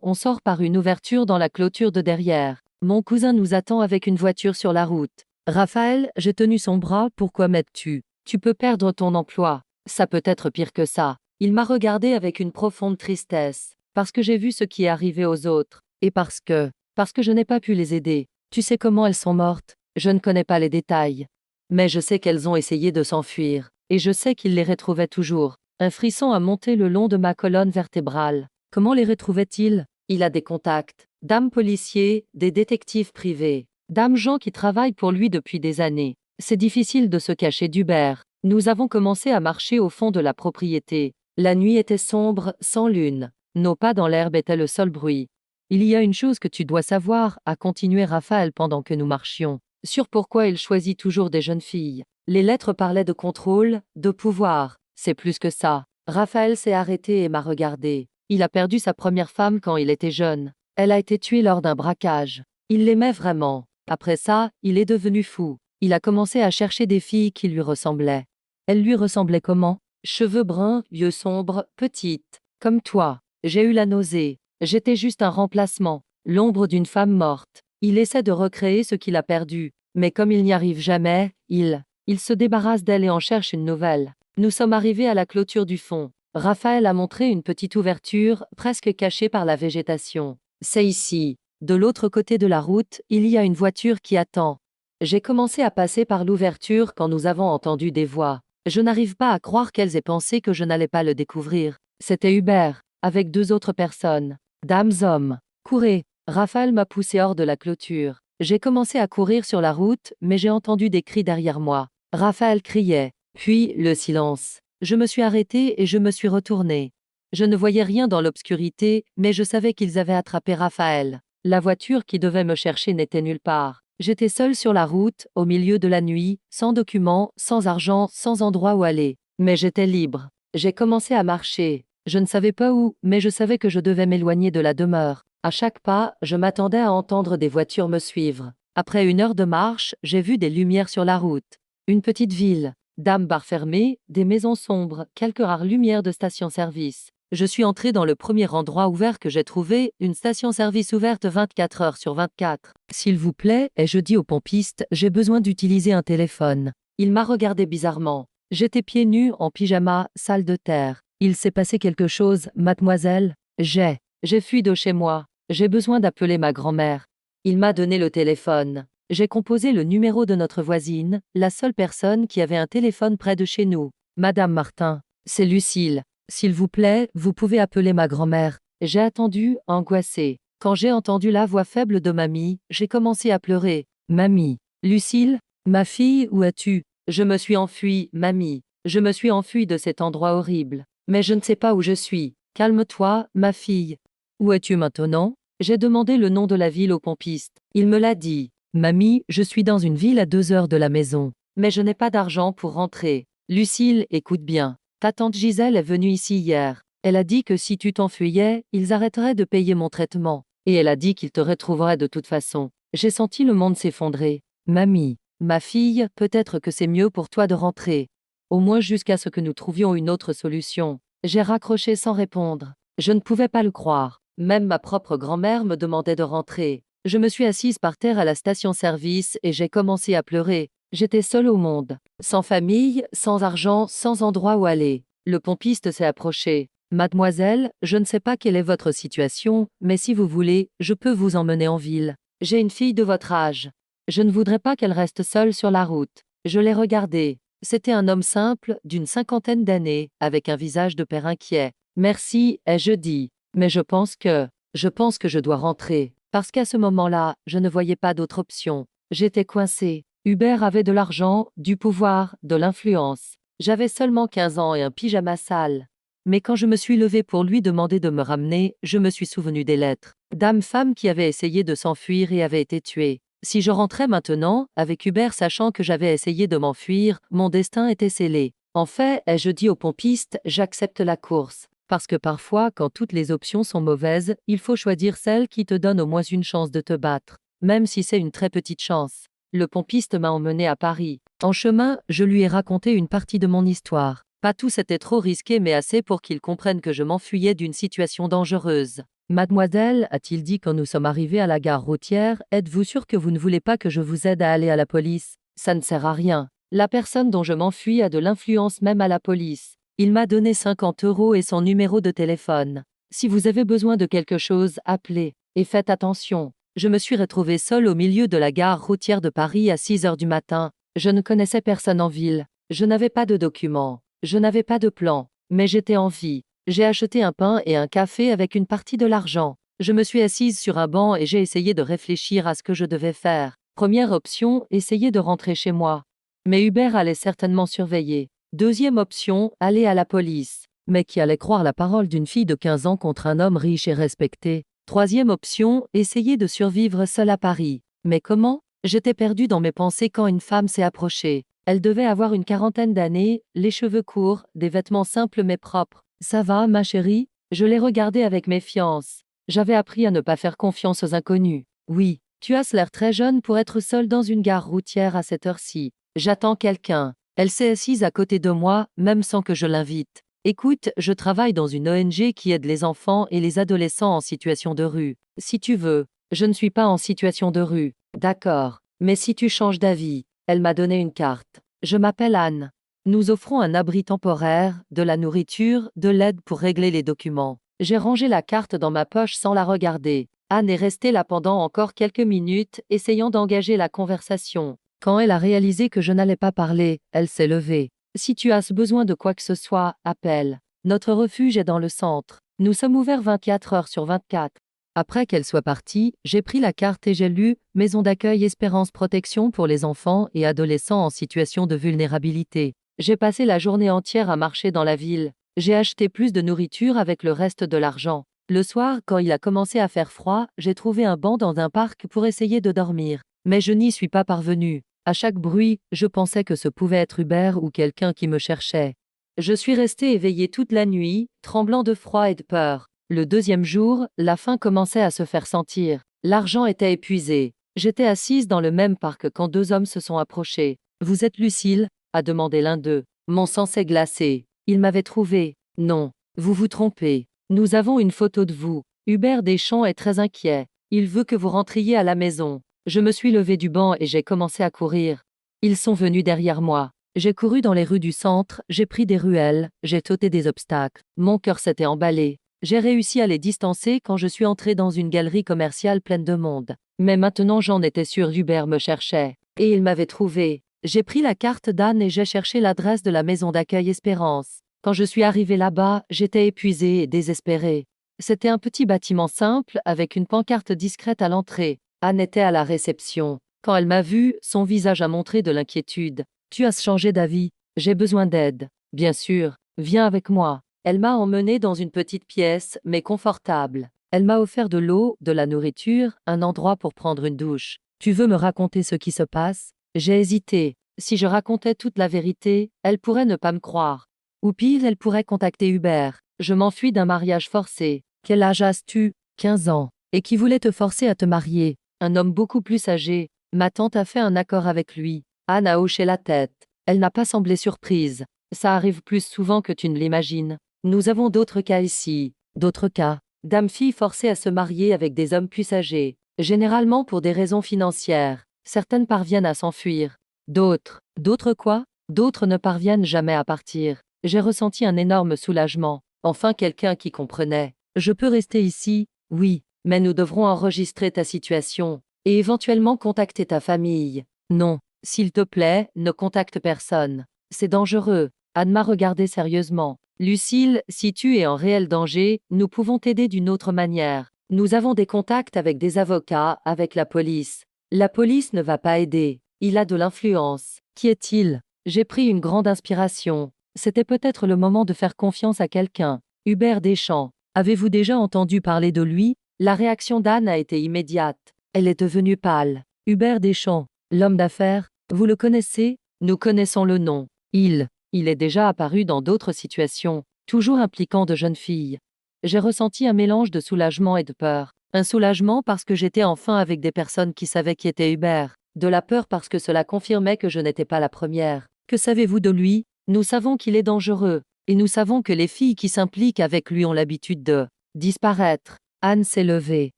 on sort par une ouverture dans la clôture de derrière. Mon cousin nous attend avec une voiture sur la route. Raphaël, j'ai tenu son bras, pourquoi m'aides-tu? Tu peux perdre ton emploi. Ça peut être pire que ça. Il m'a regardé avec une profonde tristesse. Parce que j'ai vu ce qui est arrivé aux autres. Et parce que je n'ai pas pu les aider. Tu sais comment elles sont mortes? Je ne connais pas les détails. Mais je sais qu'elles ont essayé de s'enfuir. Et je sais qu'ils les retrouvaient toujours. Un frisson a monté le long de ma colonne vertébrale. Comment les retrouvait-il? Il a des contacts. Dames policiers, des détectives privés. Dames gens qui travaillent pour lui depuis des années. C'est difficile de se cacher d'Hubert. Nous avons commencé à marcher au fond de la propriété. La nuit était sombre, sans lune. Nos pas dans l'herbe étaient le seul bruit. Il y a une chose que tu dois savoir, a continué Raphaël pendant que nous marchions. Sur pourquoi il choisit toujours des jeunes filles. Les lettres parlaient de contrôle, de pouvoir. C'est plus que ça. Raphaël s'est arrêté et m'a regardé. Il a perdu sa première femme quand il était jeune. Elle a été tuée lors d'un braquage. Il l'aimait vraiment. Après ça, il est devenu fou. Il a commencé à chercher des filles qui lui ressemblaient. Elles lui ressemblaient comment? Cheveux bruns, yeux sombres, petites. Comme toi. J'ai eu la nausée. J'étais juste un remplacement. L'ombre d'une femme morte. Il essaie de recréer ce qu'il a perdu. Mais comme il n'y arrive jamais, il se débarrasse d'elle et en cherche une nouvelle. Nous sommes arrivés à la clôture du fond. Raphaël a montré une petite ouverture, presque cachée par la végétation. C'est ici. De l'autre côté de la route, il y a une voiture qui attend. J'ai commencé à passer par l'ouverture quand nous avons entendu des voix. Je n'arrive pas à croire qu'elles aient pensé que je n'allais pas le découvrir. C'était Hubert, avec 2 autres personnes. Dames hommes. Courez. Raphaël m'a poussé hors de la clôture. J'ai commencé à courir sur la route, mais j'ai entendu des cris derrière moi. Raphaël criait. Puis, le silence. Je me suis arrêté et je me suis retourné. Je ne voyais rien dans l'obscurité, mais je savais qu'ils avaient attrapé Raphaël. La voiture qui devait me chercher n'était nulle part. J'étais seul sur la route, au milieu de la nuit, sans documents, sans argent, sans endroit où aller. Mais j'étais libre. J'ai commencé à marcher. Je ne savais pas où, mais je savais que je devais m'éloigner de la demeure. À chaque pas, je m'attendais à entendre des voitures me suivre. Après 1 heure de marche, j'ai vu des lumières sur la route. Une petite ville. Dames bars fermés, des maisons sombres, quelques rares lumières de station-service. Je suis entré dans le premier endroit ouvert que j'ai trouvé, une station-service ouverte 24 heures sur 24. S'il vous plaît, ai-je dit au pompiste, j'ai besoin d'utiliser un téléphone. Il m'a regardé bizarrement. J'étais pieds nus, en pyjama, salle de terre. Il s'est passé quelque chose, mademoiselle? J'ai fui de chez moi. J'ai besoin d'appeler ma grand-mère. Il m'a donné le téléphone. J'ai composé le numéro de notre voisine, la seule personne qui avait un téléphone près de chez nous. Madame Martin, c'est Lucille. S'il vous plaît, vous pouvez appeler ma grand-mère. J'ai attendu, angoissé. Quand j'ai entendu la voix faible de mamie, j'ai commencé à pleurer. Mamie. Lucille? Ma fille, où es-tu? Je me suis enfuie, mamie. Je me suis enfuie de cet endroit horrible. Mais je ne sais pas où je suis. Calme-toi, ma fille. Où es-tu maintenant? J'ai demandé le nom de la ville au pompiste. Il me l'a dit. Mamie, je suis dans une ville à 2 heures de la maison. Mais je n'ai pas d'argent pour rentrer. Lucille, écoute bien. Ta tante Gisèle est venue ici hier. Elle a dit que si tu t'enfuyais, ils arrêteraient de payer mon traitement. Et elle a dit qu'ils te retrouveraient de toute façon. J'ai senti le monde s'effondrer. Mamie, ma fille, peut-être que c'est mieux pour toi de rentrer. Au moins jusqu'à ce que nous trouvions une autre solution. J'ai raccroché sans répondre. Je ne pouvais pas le croire. Même ma propre grand-mère me demandait de rentrer. Je me suis assise par terre à la station-service et j'ai commencé à pleurer. J'étais seule au monde. Sans famille, sans argent, sans endroit où aller. Le pompiste s'est approché. Mademoiselle, je ne sais pas quelle est votre situation, mais si vous voulez, je peux vous emmener en ville. J'ai une fille de votre âge. Je ne voudrais pas qu'elle reste seule sur la route. Je l'ai regardée. C'était un homme simple, d'une 50aine d'années, avec un visage de père inquiet. Merci, ai-je dit. Mais je pense que je dois rentrer. Parce qu'à ce moment-là, je ne voyais pas d'autre option. J'étais coincée. Hubert avait de l'argent, du pouvoir, de l'influence. J'avais seulement 15 ans et un pyjama sale. Mais quand je me suis levée pour lui demander de me ramener, je me suis souvenu des lettres. Dame-femme qui avait essayé de s'enfuir et avait été tuée. Si je rentrais maintenant, avec Hubert sachant que j'avais essayé de m'enfuir, mon destin était scellé. En fait, ai-je dit au pompiste, j'accepte la course. Parce que parfois, quand toutes les options sont mauvaises, il faut choisir celle qui te donne au moins une chance de te battre. Même si c'est une très petite chance. Le pompiste m'a emmené à Paris. En chemin, je lui ai raconté une partie de mon histoire. Pas tout c'était trop risqué mais assez pour qu'il comprenne que je m'enfuyais d'une situation dangereuse. Mademoiselle, a-t-il dit quand nous sommes arrivés à la gare routière, êtes-vous sûre que vous ne voulez pas que je vous aide à aller à la police? Ça ne sert à rien. La personne dont je m'enfuis a de l'influence même à la police. Il m'a donné 50 € et son numéro de téléphone. Si vous avez besoin de quelque chose, appelez. Et faites attention. Je me suis retrouvée seule au milieu de la gare routière de Paris à 6 heures du matin. Je ne connaissais personne en ville. Je n'avais pas de documents. Je n'avais pas de plan. Mais j'étais en vie. J'ai acheté un pain et un café avec une partie de l'argent. Je me suis assise sur un banc et j'ai essayé de réfléchir à ce que je devais faire. Première option, essayer de rentrer chez moi. Mais Hubert allait certainement surveiller. Deuxième option, aller à la police. Mais qui allait croire la parole d'une fille de 15 ans contre un homme riche et respecté? Troisième option, essayer de survivre seule à Paris. Mais comment? J'étais perdue dans mes pensées quand une femme s'est approchée. Elle devait avoir une quarantaine d'années, les cheveux courts, des vêtements simples mais propres. Ça va, ma chérie? Je l'ai regardée avec méfiance. J'avais appris à ne pas faire confiance aux inconnus. Oui, tu as l'air très jeune pour être seule dans une gare routière à cette heure-ci. J'attends quelqu'un. Elle s'est assise à côté de moi, même sans que je l'invite. Écoute, je travaille dans une ONG qui aide les enfants et les adolescents en situation de rue. Si tu veux, je ne suis pas en situation de rue. D'accord. Mais si tu changes d'avis, elle m'a donné une carte. Je m'appelle Anne. Nous offrons un abri temporaire, de la nourriture, de l'aide pour régler les documents. J'ai rangé la carte dans ma poche sans la regarder. Anne est restée là pendant encore quelques minutes, essayant d'engager la conversation. Quand elle a réalisé que je n'allais pas parler, elle s'est levée. Si tu as besoin de quoi que ce soit, appelle. Notre refuge est dans le centre. Nous sommes ouverts 24 heures sur 24. Après qu'elle soit partie, j'ai pris la carte et j'ai lu « Maison d'accueil Espérance Protection pour les enfants et adolescents en situation de vulnérabilité ». J'ai passé la journée entière à marcher dans la ville. J'ai acheté plus de nourriture avec le reste de l'argent. Le soir, quand il a commencé à faire froid, j'ai trouvé un banc dans un parc pour essayer de dormir. Mais je n'y suis pas parvenue. À chaque bruit, je pensais que ce pouvait être Hubert ou quelqu'un qui me cherchait. Je suis restée éveillée toute la nuit, tremblant de froid et de peur. Le deuxième jour, la faim commençait à se faire sentir. L'argent était épuisé. J'étais assise dans le même parc quand deux hommes se sont approchés. « Vous êtes Lucille ?» a demandé l'un d'eux. Mon sang s'est glacé. Il m'avait trouvé. « Non, vous vous trompez. Nous avons une photo de vous. Hubert Deschamps est très inquiet. Il veut que vous rentriez à la maison. » Je me suis levée du banc et j'ai commencé à courir. Ils sont venus derrière moi. J'ai couru dans les rues du centre, j'ai pris des ruelles, j'ai sauté des obstacles. Mon cœur s'était emballé. J'ai réussi à les distancer quand je suis entrée dans une galerie commerciale pleine de monde. Mais maintenant j'en étais sûre, Hubert me cherchait. Et il m'avait trouvée. J'ai pris la carte d'Anne et j'ai cherché l'adresse de la maison d'accueil Espérance. Quand je suis arrivée là-bas, j'étais épuisée et désespérée. C'était un petit bâtiment simple avec une pancarte discrète à l'entrée. Anne était à la réception. Quand elle m'a vue, son visage a montré de l'inquiétude. « Tu as changé d'avis. J'ai besoin d'aide. » « Bien sûr. Viens avec moi. » Elle m'a emmenée dans une petite pièce, mais confortable. Elle m'a offert de l'eau, de la nourriture, un endroit pour prendre une douche. « Tu veux me raconter ce qui se passe ?» J'ai hésité. Si je racontais toute la vérité, elle pourrait ne pas me croire. Ou pire, elle pourrait contacter Hubert. Je m'enfuis d'un mariage forcé. Quel âge as-tu? 15 ans. Et qui voulait te forcer à te marier? Un homme beaucoup plus âgé. Ma tante a fait un accord avec lui. Anne a hoché la tête. Elle n'a pas semblé surprise. Ça arrive plus souvent que tu ne l'imagines. Nous avons d'autres cas ici. D'autres cas. Dames-filles forcées à se marier avec des hommes plus âgés. Généralement pour des raisons financières. Certaines parviennent à s'enfuir. D'autres. D'autres quoi? D'autres ne parviennent jamais à partir. J'ai ressenti un énorme soulagement. Enfin quelqu'un qui comprenait. Je peux rester ici? Oui. Mais nous devrons enregistrer ta situation. Et éventuellement contacter ta famille. Non. S'il te plaît, ne contacte personne. C'est dangereux. Anne m'a regardé sérieusement. Lucille, si tu es en réel danger, nous pouvons t'aider d'une autre manière. Nous avons des contacts avec des avocats, avec la police. La police ne va pas aider. Il a de l'influence. Qui est-il? J'ai pris une grande inspiration. C'était peut-être le moment de faire confiance à quelqu'un. Hubert Deschamps. Avez-vous déjà entendu parler de lui? La réaction d'Anne a été immédiate. Elle est devenue pâle. Hubert Deschamps, l'homme d'affaires, vous le connaissez? Nous connaissons le nom. Il est déjà apparu dans d'autres situations, toujours impliquant de jeunes filles. J'ai ressenti un mélange de soulagement et de peur. Un soulagement parce que j'étais enfin avec des personnes qui savaient qui était Hubert. De la peur parce que cela confirmait que je n'étais pas la première. Que savez-vous de lui? Nous savons qu'il est dangereux. Et nous savons que les filles qui s'impliquent avec lui ont l'habitude de disparaître. Anne s'est levée.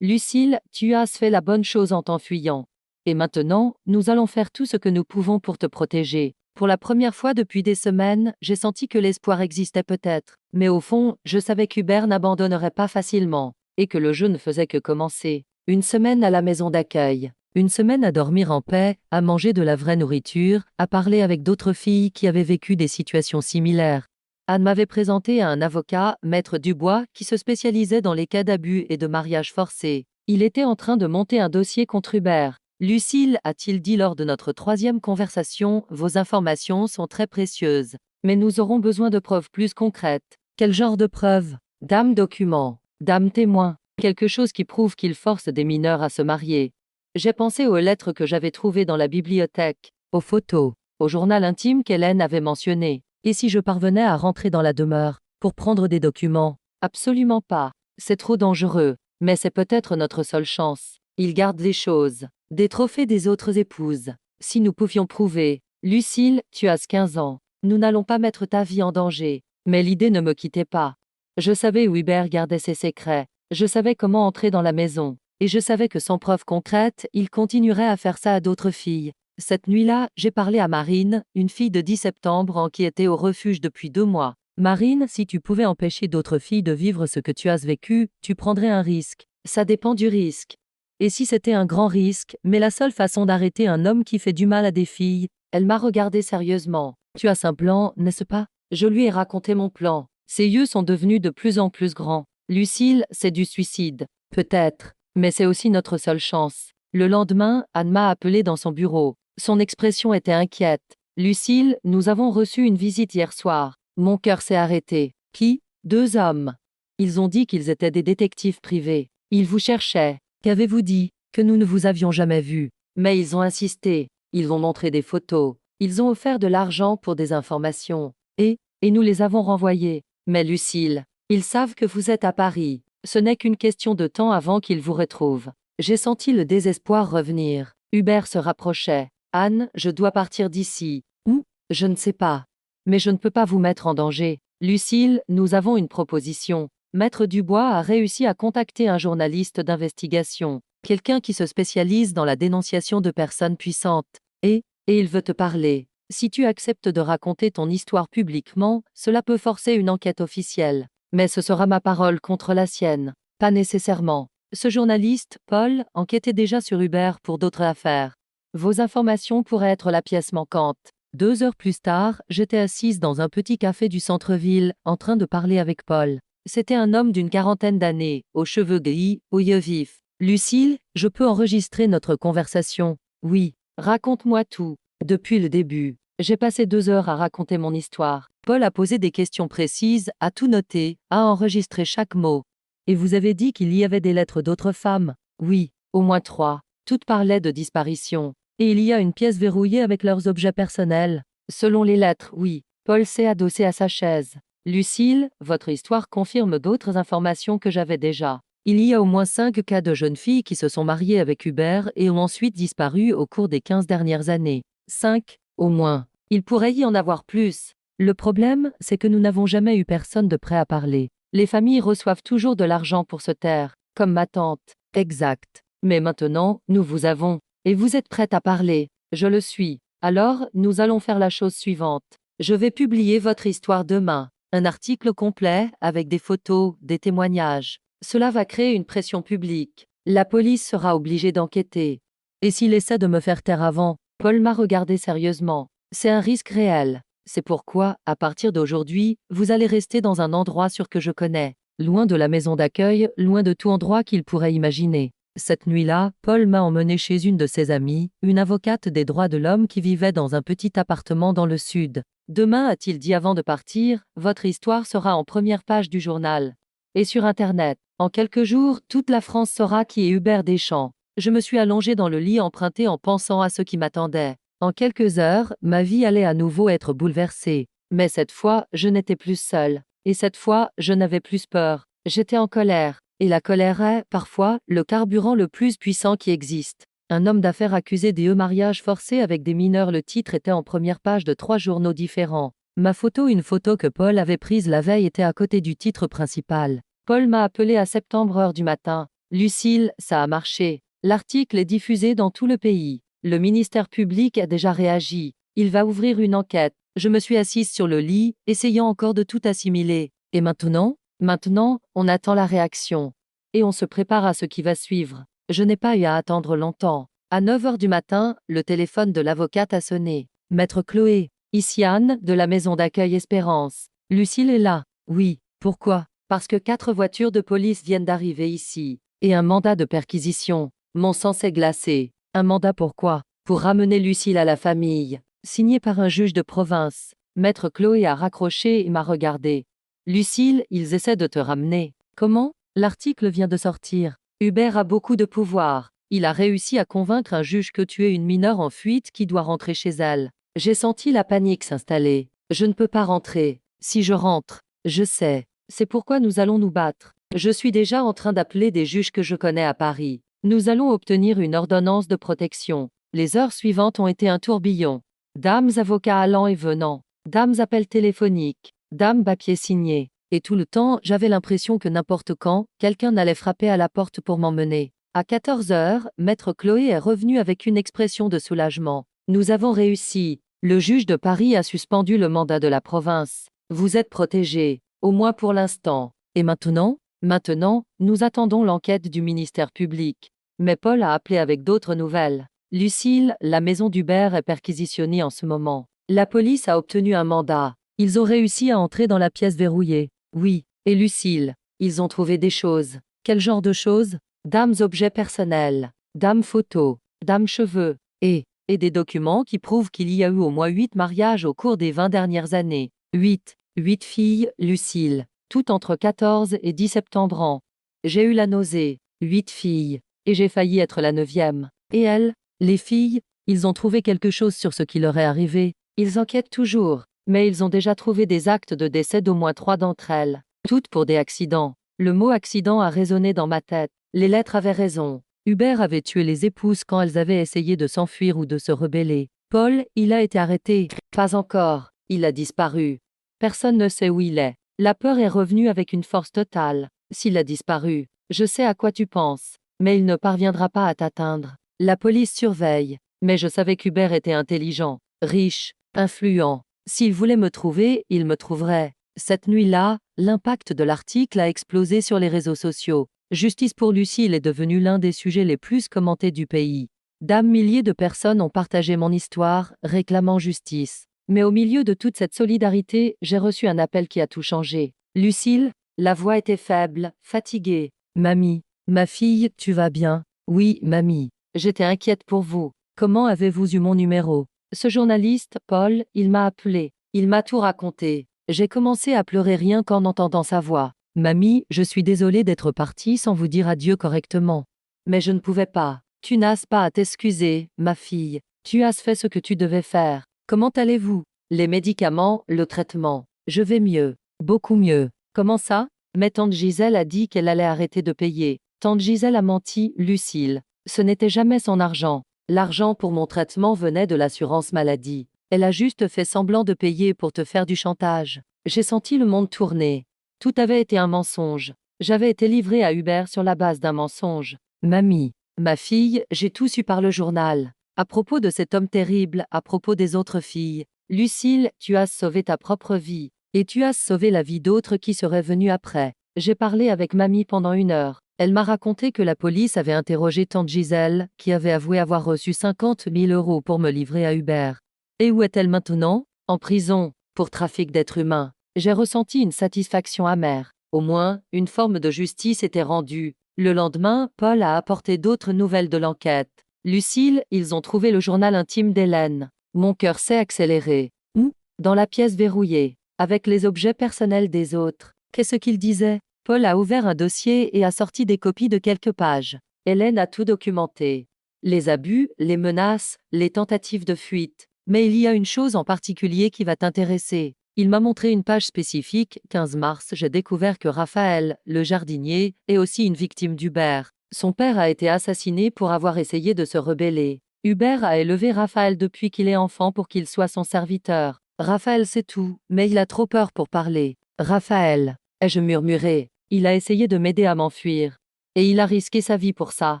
Lucille, tu as fait la bonne chose en t'enfuyant. Et maintenant, nous allons faire tout ce que nous pouvons pour te protéger. Pour la première fois depuis des semaines, j'ai senti que l'espoir existait peut-être. Mais au fond, je savais qu'Hubert n'abandonnerait pas facilement. Et que le jeu ne faisait que commencer. Une semaine à la maison d'accueil. Une semaine à dormir en paix, à manger de la vraie nourriture, à parler avec d'autres filles qui avaient vécu des situations similaires. Anne m'avait présenté à un avocat, Maître Dubois, qui se spécialisait dans les cas d'abus et de mariage forcé. Il était en train de monter un dossier contre Hubert. Lucille, a-t-il dit lors de notre 3e conversation, vos informations sont très précieuses. Mais nous aurons besoin de preuves plus concrètes. Quel genre de preuves? Dame document, dame témoin, quelque chose qui prouve qu'il force des mineurs à se marier. J'ai pensé aux lettres que j'avais trouvées dans la bibliothèque, aux photos, au journal intime qu'Hélène avait mentionné. Et si je parvenais à rentrer dans la demeure, pour prendre des documents? Absolument pas. C'est trop dangereux. Mais c'est peut-être notre seule chance. Il garde des choses, des trophées des autres épouses. Si nous pouvions prouver, Lucille, tu as 15 ans. Nous n'allons pas mettre ta vie en danger. Mais l'idée ne me quittait pas. Je savais où Hubert gardait ses secrets. Je savais comment entrer dans la maison. Et je savais que sans preuve concrète, il continuerait à faire ça à d'autres filles. Cette nuit-là, j'ai parlé à Marine, une fille de 10 septembre qui était au refuge depuis 2 mois. Marine, si tu pouvais empêcher d'autres filles de vivre ce que tu as vécu, tu prendrais un risque. Ça dépend du risque. Et si c'était un grand risque, mais la seule façon d'arrêter un homme qui fait du mal à des filles? Elle m'a regardé sérieusement. Tu as un plan, n'est-ce pas? Je lui ai raconté mon plan. Ses yeux sont devenus de plus en plus grands. Lucille, c'est du suicide. Peut-être. Mais c'est aussi notre seule chance. Le lendemain, Anne m'a appelé dans son bureau. Son expression était inquiète. Lucille, nous avons reçu une visite hier soir. Mon cœur s'est arrêté. Qui? 2 hommes. Ils ont dit qu'ils étaient des détectives privés. Ils vous cherchaient. Qu'avez-vous dit? Que nous ne vous avions jamais vu. Mais ils ont insisté. Ils ont montré des photos. Ils ont offert de l'argent pour des informations. Et nous les avons renvoyés. Mais Lucille, ils savent que vous êtes à Paris. Ce n'est qu'une question de temps avant qu'ils vous retrouvent. J'ai senti le désespoir revenir. Hubert se rapprochait. Anne, je dois partir d'ici. Où? Je ne sais pas. Mais je ne peux pas vous mettre en danger. Lucille, nous avons une proposition. Maître Dubois a réussi à contacter un journaliste d'investigation. Quelqu'un qui se spécialise dans la dénonciation de personnes puissantes. Et il veut te parler. Si tu acceptes de raconter ton histoire publiquement, cela peut forcer une enquête officielle. Mais ce sera ma parole contre la sienne. Pas nécessairement. Ce journaliste, Paul, enquêtait déjà sur Hubert pour d'autres affaires. Vos informations pourraient être la pièce manquante. 2 heures plus tard, j'étais assise dans un petit café du centre-ville, en train de parler avec Paul. C'était un homme d'une 40aine d'années, aux cheveux gris, aux yeux vifs. Lucille, je peux enregistrer notre conversation? Oui. Raconte-moi tout. Depuis le début. J'ai passé 2 heures à raconter mon histoire. Paul a posé des questions précises, a tout noté, a enregistré chaque mot. Et vous avez dit qu'il y avait des lettres d'autres femmes? Oui, au moins 3. Toutes parlaient de disparition. Et il y a une pièce verrouillée avec leurs objets personnels. Selon les lettres, oui. Paul s'est adossé à sa chaise. Lucille, votre histoire confirme d'autres informations que j'avais déjà. Il y a au moins 5 cas de jeunes filles qui se sont mariées avec Hubert et ont ensuite disparu au cours des 15 dernières années. 5, au moins. Il pourrait y en avoir plus. Le problème, c'est que nous n'avons jamais eu personne de prêt à parler. Les familles reçoivent toujours de l'argent pour se taire, comme ma tante. Exact. Mais maintenant, nous vous avons. Et vous êtes prête à parler. Je le suis. Alors, nous allons faire la chose suivante. Je vais publier votre histoire demain. Un article complet, avec des photos, des témoignages. Cela va créer une pression publique. La police sera obligée d'enquêter. Et s'il essaie de me faire taire avant? Paul m'a regardé sérieusement. C'est un risque réel. C'est pourquoi, à partir d'aujourd'hui, vous allez rester dans un endroit sûr que je connais. Loin de la maison d'accueil, loin de tout endroit qu'il pourrait imaginer. Cette nuit-là, Paul m'a emmené chez une de ses amies, une avocate des droits de l'homme qui vivait dans un petit appartement dans le sud. Demain, a-t-il dit avant de partir, votre histoire sera en première page du journal. Et sur Internet. En quelques jours, toute la France saura qui est Hubert Deschamps. Je me suis allongée dans le lit emprunté en pensant à ce qui m'attendait. En quelques heures, ma vie allait à nouveau être bouleversée. Mais cette fois, je n'étais plus seule. Et cette fois, je n'avais plus peur. J'étais en colère. Et la colère est, parfois, le carburant le plus puissant qui existe. Un homme d'affaires accusé des mariages forcés avec des mineurs. Le titre était en première page de 3 journaux différents. Ma photo, une photo que Paul avait prise la veille, était à côté du titre principal. Paul m'a appelé à septembre heure du matin. Lucille, ça a marché. L'article est diffusé dans tout le pays. Le ministère public a déjà réagi. Il va ouvrir une enquête. Je me suis assise sur le lit, essayant encore de tout assimiler. Et maintenant? Maintenant, on attend la réaction. Et on se prépare à ce qui va suivre. Je n'ai pas eu à attendre longtemps. À 9 heures du matin, le téléphone de l'avocate a sonné. Maître Chloé, ici Anne, de la maison d'accueil Espérance. Lucille est là. Oui. Pourquoi? Parce que 4 voitures de police viennent d'arriver ici. Et un mandat de perquisition. Mon sang s'est glacé. Un mandat pourquoi? Pour ramener Lucille à la famille. Signé par un juge de province. Maître Chloé a raccroché et m'a regardé. Lucille, ils essaient de te ramener. Comment? L'article vient de sortir. Hubert a beaucoup de pouvoir. Il a réussi à convaincre un juge que tu es une mineure en fuite qui doit rentrer chez elle. J'ai senti la panique s'installer. Je ne peux pas rentrer. Si je rentre, je sais. C'est pourquoi nous allons nous battre. Je suis déjà en train d'appeler des juges que je connais à Paris. Nous allons obtenir une ordonnance de protection. Les heures suivantes ont été un tourbillon. Dames avocats allant et venant. Dames appels téléphoniques. Dames papiers signés. Et tout le temps, j'avais l'impression que n'importe quand, quelqu'un allait frapper à la porte pour m'emmener. À 14 heures, Maître Chloé est revenu avec une expression de soulagement. Nous avons réussi. Le juge de Paris a suspendu le mandat de la province. Vous êtes protégés, au moins pour l'instant. Et maintenant? Maintenant, nous attendons l'enquête du ministère public. Mais Paul a appelé avec d'autres nouvelles. Lucille, la maison d'Hubert est perquisitionnée en ce moment. La police a obtenu un mandat. Ils ont réussi à entrer dans la pièce verrouillée. Oui. Et Lucille, ils ont trouvé des choses. Quel genre de choses? Dames objets personnels, dames photos, dames cheveux, et des documents qui prouvent qu'il y a eu au moins 8 mariages au cours des 20 dernières années. 8 filles, Lucille, toutes entre 14 et 10 septembre ans. J'ai eu la nausée. 8 filles. Et j'ai failli être la 9e. Et elles? Les filles? Ils ont trouvé quelque chose sur ce qui leur est arrivé. Ils enquêtent toujours. Mais ils ont déjà trouvé des actes de décès d'au moins 3 d'entre elles. Toutes pour des accidents. Le mot accident a résonné dans ma tête. Les lettres avaient raison. Hubert avait tué les épouses quand elles avaient essayé de s'enfuir ou de se rebeller. Paul, il a été arrêté. Pas encore. Il a disparu. Personne ne sait où il est. La peur est revenue avec une force totale. S'il a disparu, je sais à quoi tu penses. Mais il ne parviendra pas à t'atteindre. La police surveille. Mais je savais qu'Hubert était intelligent, riche, influent. S'il voulait me trouver, il me trouverait. Cette nuit-là, l'impact de l'article a explosé sur les réseaux sociaux. Justice pour Lucille est devenue l'un des sujets les plus commentés du pays. Milliers de personnes ont partagé mon histoire, réclamant justice. Mais au milieu de toute cette solidarité, j'ai reçu un appel qui a tout changé. Lucille, la voix était faible, fatiguée. Mamie, ma fille, tu vas bien? Oui, mamie. J'étais inquiète pour vous. Comment avez-vous eu mon numéro? Ce journaliste, Paul, il m'a appelé. Il m'a tout raconté. J'ai commencé à pleurer rien qu'en entendant sa voix. Mamie, je suis désolée d'être partie sans vous dire adieu correctement. Mais je ne pouvais pas. Tu n'as pas à t'excuser, ma fille. Tu as fait ce que tu devais faire. Comment allez-vous? Les médicaments, le traitement. Je vais mieux. Beaucoup mieux. Comment ça? Mais tante Gisèle a dit qu'elle allait arrêter de payer. Tante Gisèle a menti, Lucille. Ce n'était jamais son argent. L'argent pour mon traitement venait de l'assurance maladie. Elle a juste fait semblant de payer pour te faire du chantage. J'ai senti le monde tourner. Tout avait été un mensonge. J'avais été livrée à Hubert sur la base d'un mensonge. Mamie, ma fille, j'ai tout su par le journal. À propos de cet homme terrible, à propos des autres filles. Lucille, tu as sauvé ta propre vie. Et tu as sauvé la vie d'autres qui seraient venues après. J'ai parlé avec mamie pendant 1 heure. Elle m'a raconté que la police avait interrogé tante Gisèle, qui avait avoué avoir reçu 50 000 € pour me livrer à Hubert. Et où est-elle maintenant? En prison, pour trafic d'êtres humains. J'ai ressenti une satisfaction amère. Au moins, une forme de justice était rendue. Le lendemain, Paul a apporté d'autres nouvelles de l'enquête. Lucille, ils ont trouvé le journal intime d'Hélène. Mon cœur s'est accéléré. Où? Dans la pièce verrouillée, avec les objets personnels des autres. Qu'est-ce qu'il disait? Paul a ouvert un dossier et a sorti des copies de quelques pages. Hélène a tout documenté. Les abus, les menaces, les tentatives de fuite. Mais il y a une chose en particulier qui va t'intéresser. Il m'a montré une page spécifique. 15 mars, j'ai découvert que Raphaël, le jardinier, est aussi une victime d'Hubert. Son père a été assassiné pour avoir essayé de se rebeller. Hubert a élevé Raphaël depuis qu'il est enfant pour qu'il soit son serviteur. Raphaël sait tout, mais il a trop peur pour parler. Raphaël, ai-je murmuré. Il a essayé de m'aider à m'enfuir. Et il a risqué sa vie pour ça.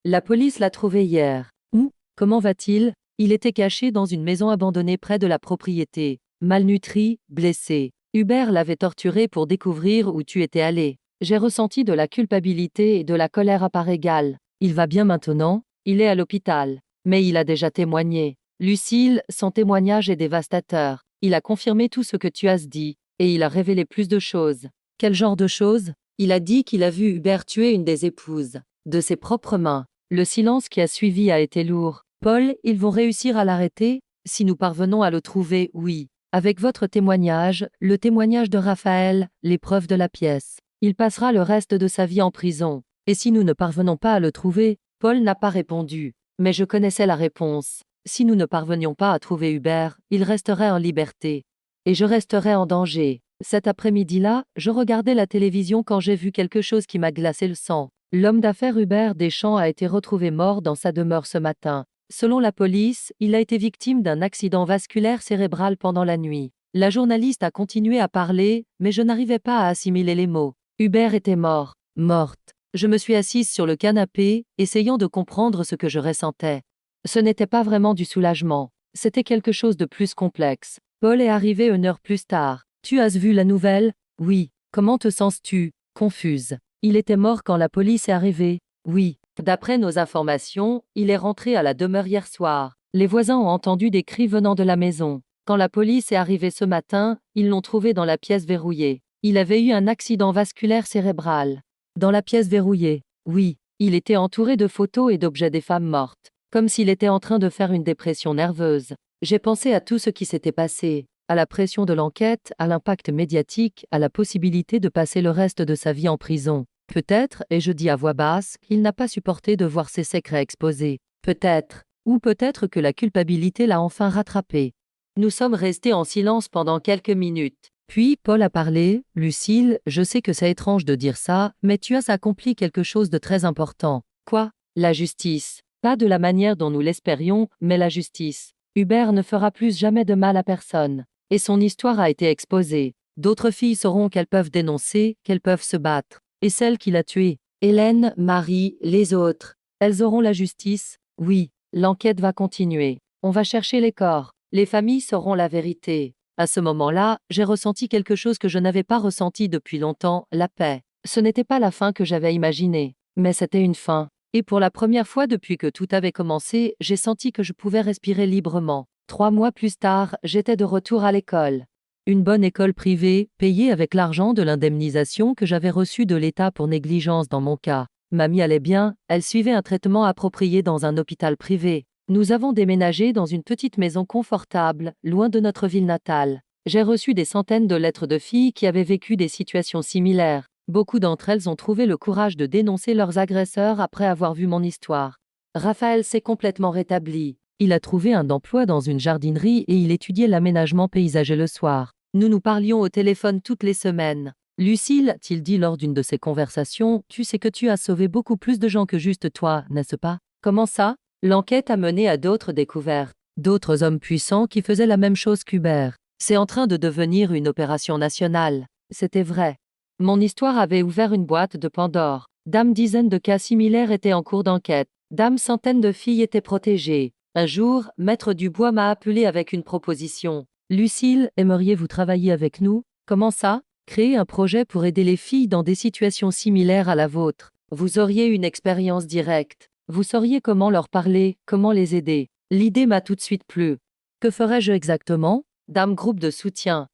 La police l'a trouvé hier. Où? Comment va-t-il? Il était caché dans une maison abandonnée près de la propriété. Malnutri, blessé. Hubert l'avait torturé pour découvrir où tu étais allé. J'ai ressenti de la culpabilité et de la colère à part égale. Il va bien maintenant, il est à l'hôpital. Mais il a déjà témoigné. Lucille, son témoignage est dévastateur. Il a confirmé tout ce que tu as dit, et il a révélé plus de choses. Quel genre de choses? Il a dit qu'il a vu Hubert tuer une des épouses, de ses propres mains. Le silence qui a suivi a été lourd. Paul, ils vont réussir à l'arrêter? Si nous parvenons à le trouver, oui. Avec votre témoignage, le témoignage de Raphaël, les preuves de la pièce. Il passera le reste de sa vie en prison. Et si nous ne parvenons pas à le trouver? Paul n'a pas répondu. Mais je connaissais la réponse. Si nous ne parvenions pas à trouver Hubert, il resterait en liberté. Et je resterais en danger. Cet après-midi-là, je regardais la télévision quand j'ai vu quelque chose qui m'a glacé le sang. L'homme d'affaires Hubert Deschamps a été retrouvé mort dans sa demeure ce matin. Selon la police, il a été victime d'un accident vasculaire cérébral pendant la nuit. La journaliste a continué à parler, mais je n'arrivais pas à assimiler les mots. Hubert était mort. Morte. Je me suis assise sur le canapé, essayant de comprendre ce que je ressentais. Ce n'était pas vraiment du soulagement. C'était quelque chose de plus complexe. Paul est arrivé une heure plus tard. Tu as vu la nouvelle? Oui. Comment te sens-tu? Confuse. Il était mort quand la police est arrivée? Oui. D'après nos informations, il est rentré à la demeure hier soir. Les voisins ont entendu des cris venant de la maison. Quand la police est arrivée ce matin, ils l'ont trouvé dans la pièce verrouillée. Il avait eu un accident vasculaire cérébral. Dans la pièce verrouillée? Oui. Il était entouré de photos et d'objets des femmes mortes. Comme s'il était en train de faire une dépression nerveuse. J'ai pensé à tout ce qui s'était passé. À la pression de l'enquête, à l'impact médiatique, à la possibilité de passer le reste de sa vie en prison. Peut-être, et je dis à voix basse, qu'il n'a pas supporté de voir ses secrets exposés. Peut-être. Ou peut-être que la culpabilité l'a enfin rattrapé. Nous sommes restés en silence pendant quelques minutes. Puis Paul a parlé. Lucille, je sais que c'est étrange de dire ça, mais tu as accompli quelque chose de très important. Quoi? La justice. Pas de la manière dont nous l'espérions, mais la justice. Hubert ne fera plus jamais de mal à personne. Et son histoire a été exposée. D'autres filles sauront qu'elles peuvent dénoncer, qu'elles peuvent se battre. Et celle qui l'a tuée. Hélène, Marie, les autres. Elles auront la justice? Oui. L'enquête va continuer. On va chercher les corps. Les familles sauront la vérité. À ce moment-là, j'ai ressenti quelque chose que je n'avais pas ressenti depuis longtemps, la paix. Ce n'était pas la fin que j'avais imaginée. Mais c'était une fin. Et pour la première fois depuis que tout avait commencé, j'ai senti que je pouvais respirer librement. 3 mois plus tard, j'étais de retour à l'école. Une bonne école privée, payée avec l'argent de l'indemnisation que j'avais reçue de l'État pour négligence dans mon cas. Mamie allait bien, elle suivait un traitement approprié dans un hôpital privé. Nous avons déménagé dans une petite maison confortable, loin de notre ville natale. J'ai reçu des centaines de lettres de filles qui avaient vécu des situations similaires. Beaucoup d'entre elles ont trouvé le courage de dénoncer leurs agresseurs après avoir vu mon histoire. Raphaël s'est complètement rétabli. Il a trouvé un emploi dans une jardinerie et il étudiait l'aménagement paysager le soir. Nous nous parlions au téléphone toutes les semaines. Lucille, a-t-il dit lors d'une de ces conversations, tu sais que tu as sauvé beaucoup plus de gens que juste toi, n'est-ce pas? Comment ça? L'enquête a mené à d'autres découvertes. D'autres hommes puissants qui faisaient la même chose qu'Hubert. C'est en train de devenir une opération nationale. C'était vrai. Mon histoire avait ouvert une boîte de Pandore. Dizaines de cas similaires étaient en cours d'enquête. Centaines de filles étaient protégées. Un jour, Maître Dubois m'a appelé avec une proposition. Lucille, aimeriez-vous travailler avec nous? Comment ça? Créer un projet pour aider les filles dans des situations similaires à la vôtre. Vous auriez une expérience directe. Vous sauriez comment leur parler, comment les aider. L'idée m'a tout de suite plu. Que ferais-je exactement? Groupe de soutien.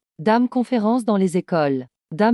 Conférence dans les écoles.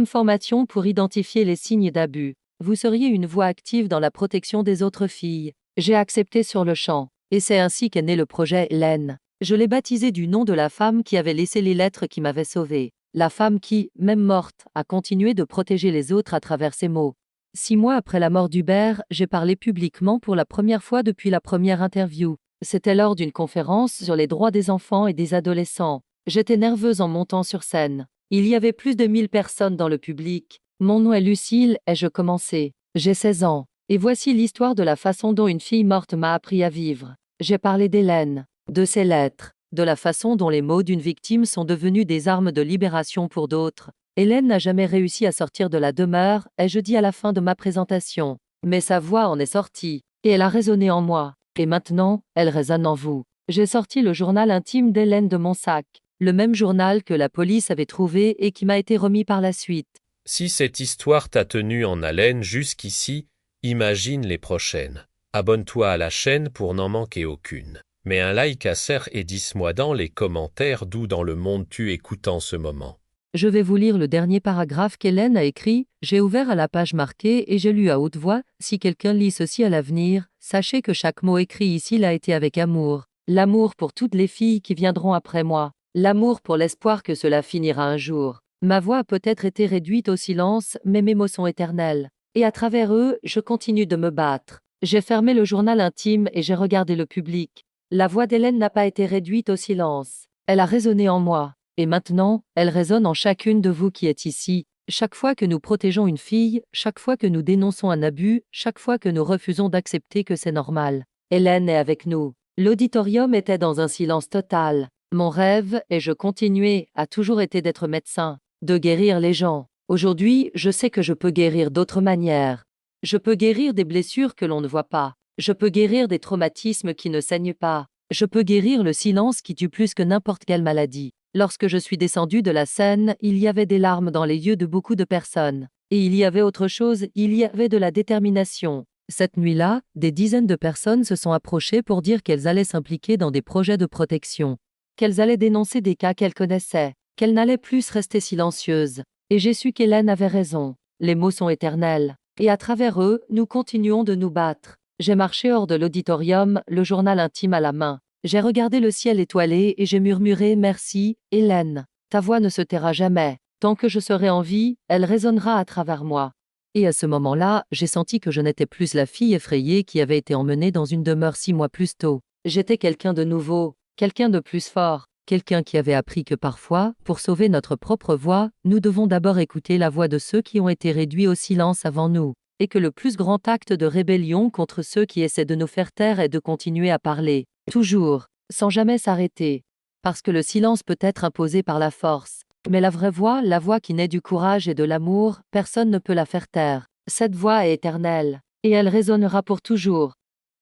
Formation pour identifier les signes d'abus. Vous seriez une voix active dans la protection des autres filles. J'ai accepté sur le champ. Et c'est ainsi qu'est né le projet Hélène. Je l'ai baptisé du nom de la femme qui avait laissé les lettres qui m'avaient sauvé. La femme qui, même morte, a continué de protéger les autres à travers ses mots. 6 mois après la mort d'Hubert, j'ai parlé publiquement pour la première fois depuis la première interview. C'était lors d'une conférence sur les droits des enfants et des adolescents. J'étais nerveuse en montant sur scène. Il y avait plus de 1000 personnes dans le public. Mon nom est Lucille et je commençais. J'ai 16 ans. Et voici l'histoire de la façon dont une fille morte m'a appris à vivre. J'ai parlé d'Hélène, de ses lettres, de la façon dont les mots d'une victime sont devenus des armes de libération pour d'autres. Hélène n'a jamais réussi à sortir de la demeure, ai-je dit à la fin de ma présentation. Mais sa voix en est sortie, et elle a résonné en moi. Et maintenant, elle résonne en vous. J'ai sorti le journal intime d'Hélène de mon sac, le même journal que la police avait trouvé et qui m'a été remis par la suite. Si cette histoire t'a tenu en haleine jusqu'ici, imagine les prochaines. Abonne-toi à la chaîne pour n'en manquer aucune. Mets un like à serre et dis-moi dans les commentaires d'où dans le monde tu écoutes en ce moment. Je vais vous lire le dernier paragraphe qu'Hélène a écrit. J'ai ouvert à la page marquée et j'ai lu à haute voix. Si quelqu'un lit ceci à l'avenir, sachez que chaque mot écrit ici l'a été avec amour. L'amour pour toutes les filles qui viendront après moi. L'amour pour l'espoir que cela finira un jour. Ma voix a peut-être été réduite au silence, mais mes mots sont éternels. Et à travers eux, je continue de me battre. J'ai fermé le journal intime et j'ai regardé le public. La voix d'Hélène n'a pas été réduite au silence. Elle a résonné en moi. Et maintenant, elle résonne en chacune de vous qui êtes ici. Chaque fois que nous protégeons une fille, chaque fois que nous dénonçons un abus, chaque fois que nous refusons d'accepter que c'est normal. Hélène est avec nous. L'auditorium était dans un silence total. Mon rêve, et je continuais, a toujours été d'être médecin, de guérir les gens. Aujourd'hui, je sais que je peux guérir d'autres manières. Je peux guérir des blessures que l'on ne voit pas. Je peux guérir des traumatismes qui ne saignent pas. Je peux guérir le silence qui tue plus que n'importe quelle maladie. Lorsque je suis descendu de la scène, il y avait des larmes dans les yeux de beaucoup de personnes. Et il y avait autre chose, il y avait de la détermination. Cette nuit-là, des dizaines de personnes se sont approchées pour dire qu'elles allaient s'impliquer dans des projets de protection, qu'elles allaient dénoncer des cas qu'elles connaissaient, qu'elles n'allaient plus rester silencieuses. Et j'ai su qu'Hélène avait raison. Les mots sont éternels. Et à travers eux, nous continuons de nous battre. J'ai marché hors de l'auditorium, le journal intime à la main. J'ai regardé le ciel étoilé et j'ai murmuré « Merci, Hélène. Ta voix ne se taira jamais. Tant que je serai en vie, elle résonnera à travers moi. » Et à ce moment-là, j'ai senti que je n'étais plus la fille effrayée qui avait été emmenée dans une demeure 6 mois plus tôt. J'étais quelqu'un de nouveau, quelqu'un de plus fort, quelqu'un qui avait appris que parfois, pour sauver notre propre voix, nous devons d'abord écouter la voix de ceux qui ont été réduits au silence avant nous. Et que le plus grand acte de rébellion contre ceux qui essaient de nous faire taire est de continuer à parler. Toujours, sans jamais s'arrêter. Parce que le silence peut être imposé par la force. Mais la vraie voix, la voix qui naît du courage et de l'amour, personne ne peut la faire taire. Cette voix est éternelle. Et elle résonnera pour toujours.